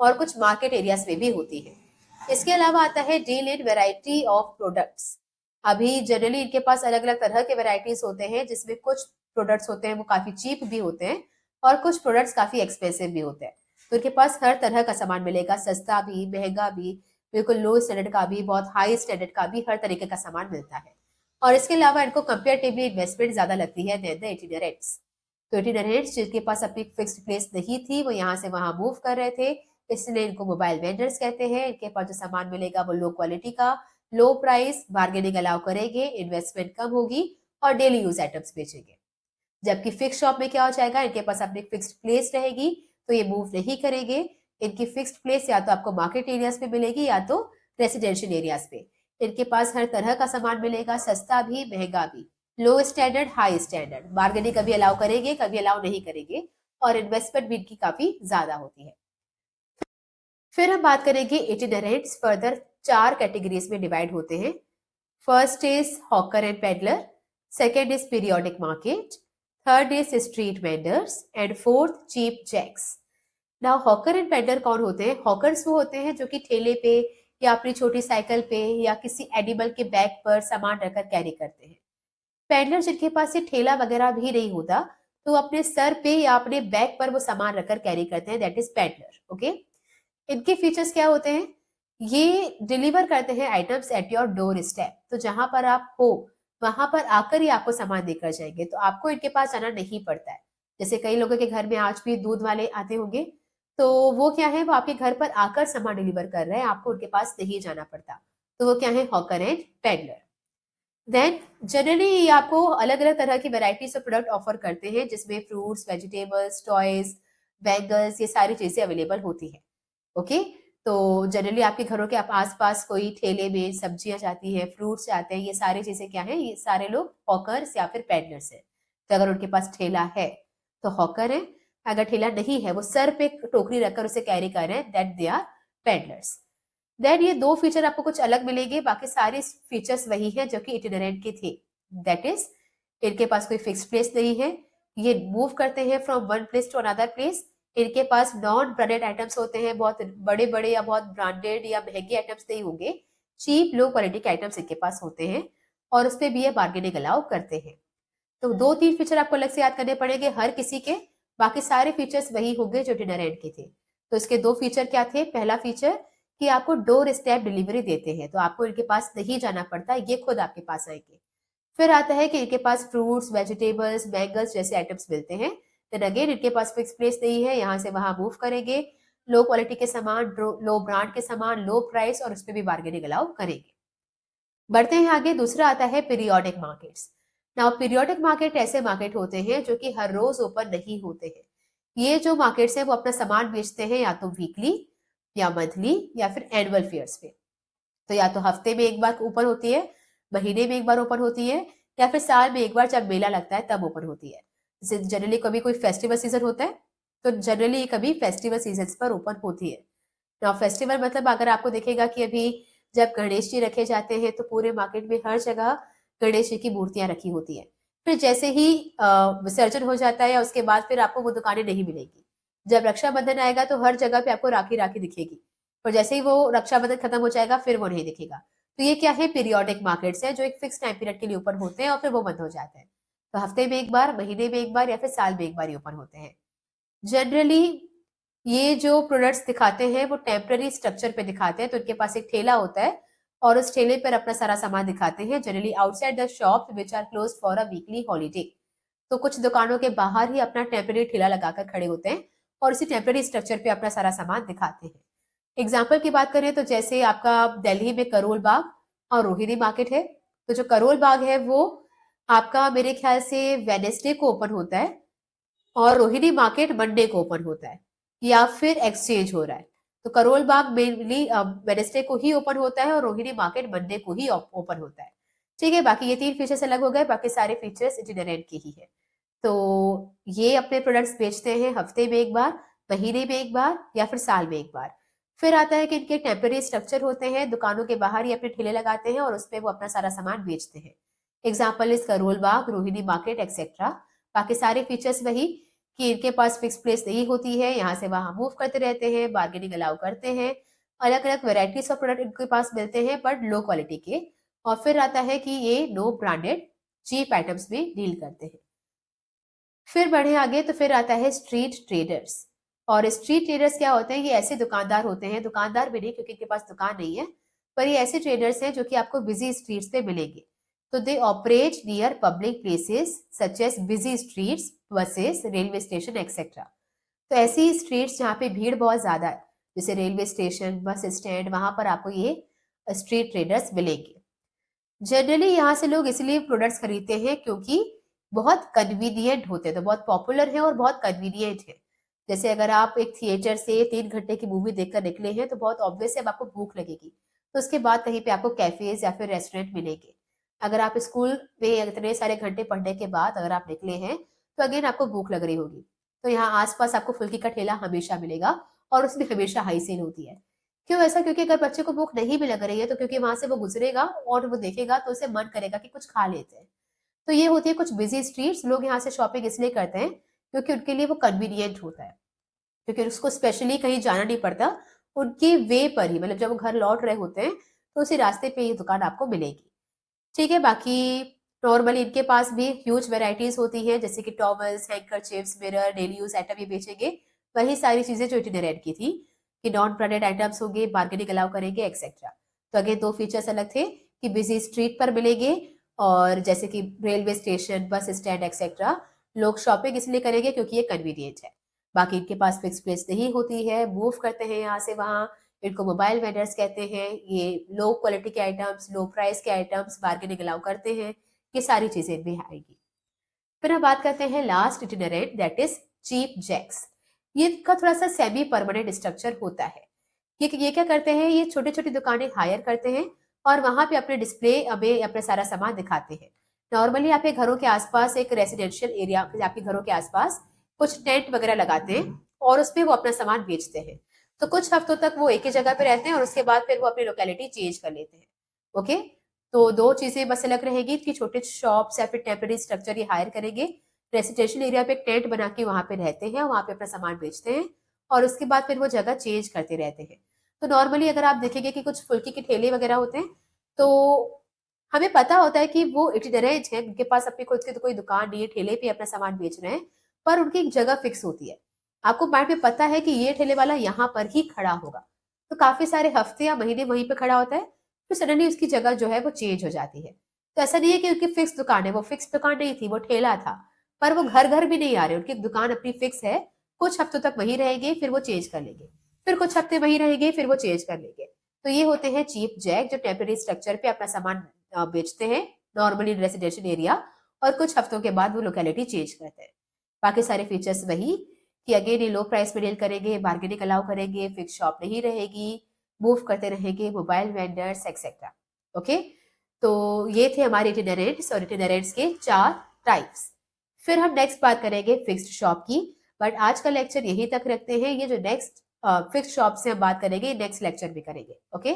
[SPEAKER 1] और कुछ मार्केट एरियाज में भी होती है। इसके अलावा आता है deal in variety of products. अभी जनरली इनके पास अलग अलग तरह के वेराइटीज होते हैं, जिसमें कुछ प्रोडक्ट्स होते हैं वो काफी चीप भी होते हैं और कुछ प्रोडक्ट्स काफी एक्सपेंसिव भी होते हैं। तो इनके पास हर तरह का सामान मिलेगा, सस्ता भी, महंगा भी, बिल्कुल लो स्टैंडर्ड का भी, बहुत हाई स्टैंडर्ड का भी, हर तरीके का सामान मिलता है। और इसके अलावा इनको कंपेरेटिवली इन्वेस्टमेंट ज्यादा लगती है देन द इटिनरेंट्स। तो इटिनरेंट्स जिनके पास अपनी फिक्स्ड प्लेस नहीं थी वो यहाँ से वहां मूव कर रहे थे, इसलिए इनको मोबाइल वेंडर्स कहते हैं। इनके पास जो सामान मिलेगा वो लो क्वालिटी का, लो प्राइस, बार्गेनिंग अलाउ करेंगे, इन्वेस्टमेंट कम होगी और डेली यूज आइटम्स बेचेंगे। जबकि फिक्स शॉप में क्या हो जाएगा? इनके पास अपनी फिक्स्ड प्लेस रहेगी तो ये मूव नहीं करेंगे। इनकी फिक्स्ड प्लेस या तो आपको मार्केट एरियाज पे मिलेगी या तो रेसिडेंशियल एरियाज पे। इनके पास हर तरह का सामान मिलेगा, सस्ता भी, महंगा भी, लो स्टैंडर्ड, हाई स्टैंडर्ड। बार्गेनिंग कभी अलाउ करेंगे, कभी अलाउ नहीं करेंगे और इन्वेस्टमेंट भी इनकी काफी ज्यादा होती है। फिर हम बात करेंगे इटिनरेंट्स फर्दर 4 कैटेगरीज में डिवाइड होते हैं। First is hawker and peddler, second is periodic market, third is street vendors and fourth cheap jacks. Now hawker and peddler कौन होते हैं? हॉकर्स वो होते हैं जो कि ठेले पे या अपनी छोटी साइकिल पे या किसी एनिमल के बैग पर सामान रखकर कैरी करते हैं। पेडलर जिनके पास ये ठेला वगैरह भी नहीं होता, तो अपने सर पे या अपने बैग पर वो सामान रखकर कैरी करते हैं, दैट इज पेडलर। ओके, इनके फीचर्स क्या होते हैं? ये डिलीवर करते हैं items at your door step, तो जहां पर आप हो वहां पर आकर ही आपको सामान देकर जाएंगे, तो आपको इनके पास जाना नहीं पड़ता है। जैसे कई लोगों के घर में आज भी दूध वाले आते होंगे, तो वो क्या है, वो आपके घर पर आकर सामान डिलीवर कर रहे हैं, आपको उनके पास नहीं जाना पड़ता। तो वो क्या है? Hawker and peddler. Then generally ये आपको अलग अलग तरह की वेराइटीज ऑफ प्रोडक्ट ऑफर करते हैं, जिसमें फ्रूट्स, वेजिटेबल्स, टॉयज, बैंगल्स, ये सारी चीजें अवेलेबल होती है। ओके, तो जनरली आपके घरों के आसपास कोई ठेले में सब्जियां जाती हैं, फ्रूट्स जाते हैं, ये सारी चीजें क्या है? ये सारे लोग हॉकर्स या फिर पेडलर्स हैं। तो अगर उनके पास ठेला है तो हॉकर है, अगर ठेला नहीं है, वो सर पे टोकरी रखकर उसे कैरी कर रहे हैं, that they are peddlers. Then ये 2 फीचर आपको कुछ अलग मिलेंगे, बाकी सारे फीचर्स वही हैं जो कि इटिनरेंट के थे। दैट इज इनके पास कोई फिक्स प्लेस नहीं है, ये मूव करते हैं from one place to another place. इनके पास नॉन ब्रांडेड आइटम्स होते हैं, बहुत बड़े बड़े या बहुत ब्रांडेड या महंगे आइटम्स नहीं होंगे, चीप लो क्वालिटी के आइटम्स इनके पास होते हैं और उस पर भी ये बार्गेनिंग अलाउ करते हैं। तो 2-3 फीचर आपको अलग से याद करने पड़ेंगे हर किसी के, बाकी सारे फीचर्स वही होंगे जो इटिनरेंट के थे। तो इसके 2 फीचर क्या थे? पहला फीचर कि आपको डोर स्टेप डिलीवरी देते हैं, तो आपको इनके पास नहीं जाना पड़ता, ये खुद आपके पास आएंगे। फिर आता है कि इनके पास फ्रूट्स, वेजिटेबल्स, बैंगल्स जैसे आइटम्स मिलते हैं। देन अगेन इनके पास फिक्स प्लेस नहीं है, यहाँ से वहां मूव करेंगे, लो क्वालिटी के सामान, लो ब्रांड के सामान, लो प्राइस, और उसपे भी बार्गेनिंग अलाउ करेंगे। बढ़ते हैं आगे, दूसरा आता है periodic markets. Now periodic market ऐसे मार्केट होते हैं जो कि हर रोज ओपन नहीं होते हैं। ये जो मार्केट्स हैं वो अपना सामान बेचते हैं या तो वीकली या मंथली या फिर एनुअल फेयर्स पे। तो या तो हफ्ते में एक बार ओपन होती है, महीने में एक बार ओपन होती है, या फिर साल में एक बार जब मेला लगता है तब ओपन होती है। जैसे जनरली कभी कोई फेस्टिवल सीजन होता है, तो जनरली कभी फेस्टिवल सीजन पर ओपन होती है। नाउ फेस्टिवल मतलब अगर आपको दिखेगा कि अभी जब गणेश जी रखे जाते हैं तो पूरे मार्केट में हर जगह गणेश जी की मूर्तियां रखी होती हैं। फिर जैसे ही विसर्जन हो जाता है या उसके बाद फिर आपको वो दुकानें नहीं मिलेगी। जब रक्षाबंधन आएगा तो हर जगह पे आपको राखी राखी दिखेगी, और जैसे ही वो रक्षाबंधन खत्म हो जाएगा फिर वो नहीं दिखेगा। तो ये क्या है, पीरियोडिक मार्केट्स है जो एक फिक्स टाइम पीरियड के लिए ओपन होते हैं और फिर वो बंद हो जाते हैं। तो हफ्ते में एक बार, महीने में एक बार या फिर साल में एक बार ही ओपन होते हैं। जनरली ये जो प्रोडक्ट्स दिखाते हैं वो टेम्पररी स्ट्रक्चर पे दिखाते हैं, तो इनके पास एक ठेला होता है और उस ठेले पर अपना सारा सामान दिखाते हैं, generally outside the shop which are closed for a weekly holiday. तो कुछ दुकानों के बाहर ही अपना टेम्पररी ठेला लगाकर खड़े होते हैं और इसी टेम्पररी स्ट्रक्चर पे अपना सारा सामान दिखाते हैं। एग्जाम्पल की बात करें तो जैसे आपका दिल्ली में करोल बाग और रोहिणी मार्केट है। तो जो करोल बाग है वो आपका मेरे ख्याल से वेनेसडे को ओपन होता है, और रोहिणी मार्केट मंडे को ओपन होता है, या फिर एक्सचेंज हो रहा है। तो करोल बाग मेनली वेडनेसडे को ही ओपन होता है और रोहिणी मार्केट मंडे को ही ओपन होता है। ठीक है, बाकी ये 3 फीचर्स अलग हो गए, बाकी सारे फीचर्स इटिनेरेंट के ही है। तो ये अपने प्रोडक्ट्स बेचते हैं हफ्ते में एक बार, महीने में एक बार या फिर साल में एक बार। फिर आता है कि इनके टेम्पररी स्ट्रक्चर होते हैं, दुकानों के बाहर ही अपने ठेले लगाते हैं और उसपे वो अपना सारा सामान बेचते हैं। Example is Karol Bagh, Rohini market etcetera. बाकी सारे फीचर्स वही, कि इनके पास फिक्स प्लेस नहीं होती है, यहाँ से वहां मूव करते रहते हैं, बार्गेनिंग अलाउ करते हैं, अलग अलग वेराइटीज ऑफ प्रोडक्ट इनके पास मिलते हैं बट लो क्वालिटी के। और फिर आता है कि ये नो ब्रांडेड चीप आइटम्स में डील करते हैं। फिर बढ़े आगे तो फिर आता है स्ट्रीट ट्रेडर्स। और स्ट्रीट ट्रेडर्स क्या होते हैं, ये ऐसे दुकानदार होते हैं, दुकानदार भी नहीं क्योंकि इनके पास दुकान नहीं है, पर ये ऐसे ट्रेडर्स हैं जो कि आपको बिजी स्ट्रीट्स पे मिलेंगे। तो they operate near public places such as busy streets, buses, railway station etcetera. तो ऐसी स्ट्रीट्स जहाँ पे भीड़ बहुत ज्यादा है, जैसे रेलवे स्टेशन, बस स्टैंड, वहां पर आपको ये स्ट्रीट ट्रेडर्स मिलेंगे। जनरली यहाँ से लोग इसलिए प्रोडक्ट्स खरीदते हैं क्योंकि बहुत कन्वीनियंट होते हैं, तो बहुत पॉपुलर है और बहुत कन्वीनियंट है। जैसे अगर आप एक थिएटर से 3 घंटे की मूवी देखकर निकले हैं तो बहुत ऑब्वियस है अब आपको भूख लगेगी, तो उसके बाद कहीं पे आपको कैफेज या फिर रेस्टोरेंट मिलेंगे। अगर आप स्कूल में इतने सारे घंटे पढ़ने के बाद अगर आप निकले हैं तो अगेन आपको भूख लग रही होगी, तो यहाँ आसपास आपको फुल्की का ठेला हमेशा मिलेगा और उसमें हमेशा हाई सेल होती है। क्यों ऐसा, क्योंकि अगर बच्चे को भूख नहीं भी लग रही है तो क्योंकि वहां से वो गुजरेगा और वो देखेगा तो उसे मन करेगा कि कुछ खा लेते हैं। तो ये होती है कुछ बिजी स्ट्रीट्स, लोग यहाँ से शॉपिंग इसलिए करते हैं क्योंकि उनके लिए वो कन्वीनियंट होता है, क्योंकि उसको स्पेशली कहीं जाना नहीं पड़ता, उनके वे पर ही, मतलब जब वो घर लौट रहे होते हैं तो उसी रास्ते पे ये दुकान आपको मिलेगी। ठीक है, बाकी नॉर्मली इनके पास भी ह्यूज वेराइटीज होती है, जैसे कि towels, handkerchiefs, mirror, daily use item ये बेचेंगे। वही सारी चीजें जो इटिनेरेंट की थी, कि नॉन ब्रांडेड आइटम्स होंगे, बार्गेनिंग अलाउ करेंगे एक्सेट्रा। तो अगेन 2 फीचर्स अलग थे कि बिजी स्ट्रीट पर मिलेंगे, और जैसे कि railway station, bus stand etcetera लोग शॉपिंग इसलिए करेंगे क्योंकि ये कन्वीनियंट है। बाकी इनके पास फिक्स प्लेस नहीं होती है, मूव करते हैं यहाँ से वहां, इनको मोबाइल वेंडर्स कहते हैं। ये लो क्वालिटी के आइटम्स, लो प्राइस के आइटम्स बार्गेनिंग अलाउ करते हैं, ये सारी चीजें इनमें आएगी। फिर हम बात करते हैं last itinerant, that is cheap jacks. ये का थोड़ा सा सेमी परमानेंट स्ट्रक्चर होता है। ये क्या करते हैं, ये छोटी छोटी दुकानें हायर करते हैं और वहां पे अपने डिस्प्ले में अपना सारा सामान दिखाते हैं। नॉर्मली आपके घरों के आसपास एक रेसिडेंशियल एरिया, आपके घरों के आसपास कुछ टेंट वगैरह लगाते हैं और उसपे वो अपना सामान बेचते हैं। तो कुछ हफ्तों तक वो एक ही जगह पे रहते हैं और उसके बाद फिर वो अपनी लोकेलिटी चेंज कर लेते हैं। ओके, तो 2 चीजें बस अलग रहेगी कि छोटे शॉप्स या फिर टेम्पररी स्ट्रक्चर ये हायर करेंगे, रेसिडेंशियल एरिया पे एक टेंट बना के वहां पे रहते हैं, वहां पे अपना सामान बेचते हैं और उसके बाद फिर वो जगह चेंज करते रहते हैं। तो नॉर्मली अगर आप देखेंगे कि कुछ फुल्की के ठेले वगैरह होते हैं, तो हमें पता होता है कि वो इटिनरेंट है, उनके पास अपनी खुद की तो कोई दुकान नहीं है, ठेले पे अपना सामान बेच रहे हैं, पर उनकी एक जगह फिक्स होती है। आपको माइंड में पता है कि ये ठेले वाला यहाँ पर ही खड़ा होगा, तो काफी सारे हफ्ते या महीने वहीं पे खड़ा होता है, फिर सडनली उसकी जगह जो है वो चेंज हो जाती है। तो ऐसा नहीं है कि उनकी फिक्स दुकान है, वो फिक्स दुकान नहीं थी, वो ठेला था, पर वो घर घर भी नहीं आ रहे, उनकी दुकान अपनी फिक्स है, कुछ हफ्तों तक वहीं रहेंगे, फिर वो चेंज कर लेंगे, फिर कुछ हफ्ते वहीं रहेंगे, फिर वो चेंज कर लेंगे। तो ये होते हैं चीप जैक, जो टेम्पररी स्ट्रक्चर पे अपना सामान बेचते हैं, नॉर्मली रेजिडेंशियल एरिया, और कुछ हफ्तों के बाद वो लोकेलिटी चेंज करते हैं। बाकी सारे फीचर्स वही, कि अगेन ये लो प्राइस में डील करेंगे, बार्गेनिंग अलाउ करेंगे, फिक्स शॉप नहीं रहेगी, मूव करते रहेंगे, मोबाइल वेंडर्स एक्सेट्रा। ओके, तो ये थे हमारे इटिनरेंट्स, और इटिनरेंट्स के 4 टाइप्स। फिर हम नेक्स्ट बात करेंगे फिक्स्ड शॉप की, बट आज का लेक्चर यहीं तक रखते हैं। ये जो नेक्स्ट फिक्स्ड शॉप से हम बात करेंगे, नेक्स्ट लेक्चर में करेंगे। ओके,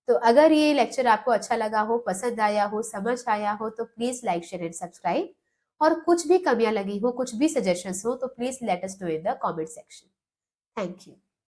[SPEAKER 1] तो अगर ये लेक्चर आपको अच्छा लगा हो, पसंद आया हो, समझ आया हो, तो please like, share and subscribe. और कुछ भी कमियां लगी हो, कुछ भी सजेशंस हो, तो please let us know in the comment section. Thank you.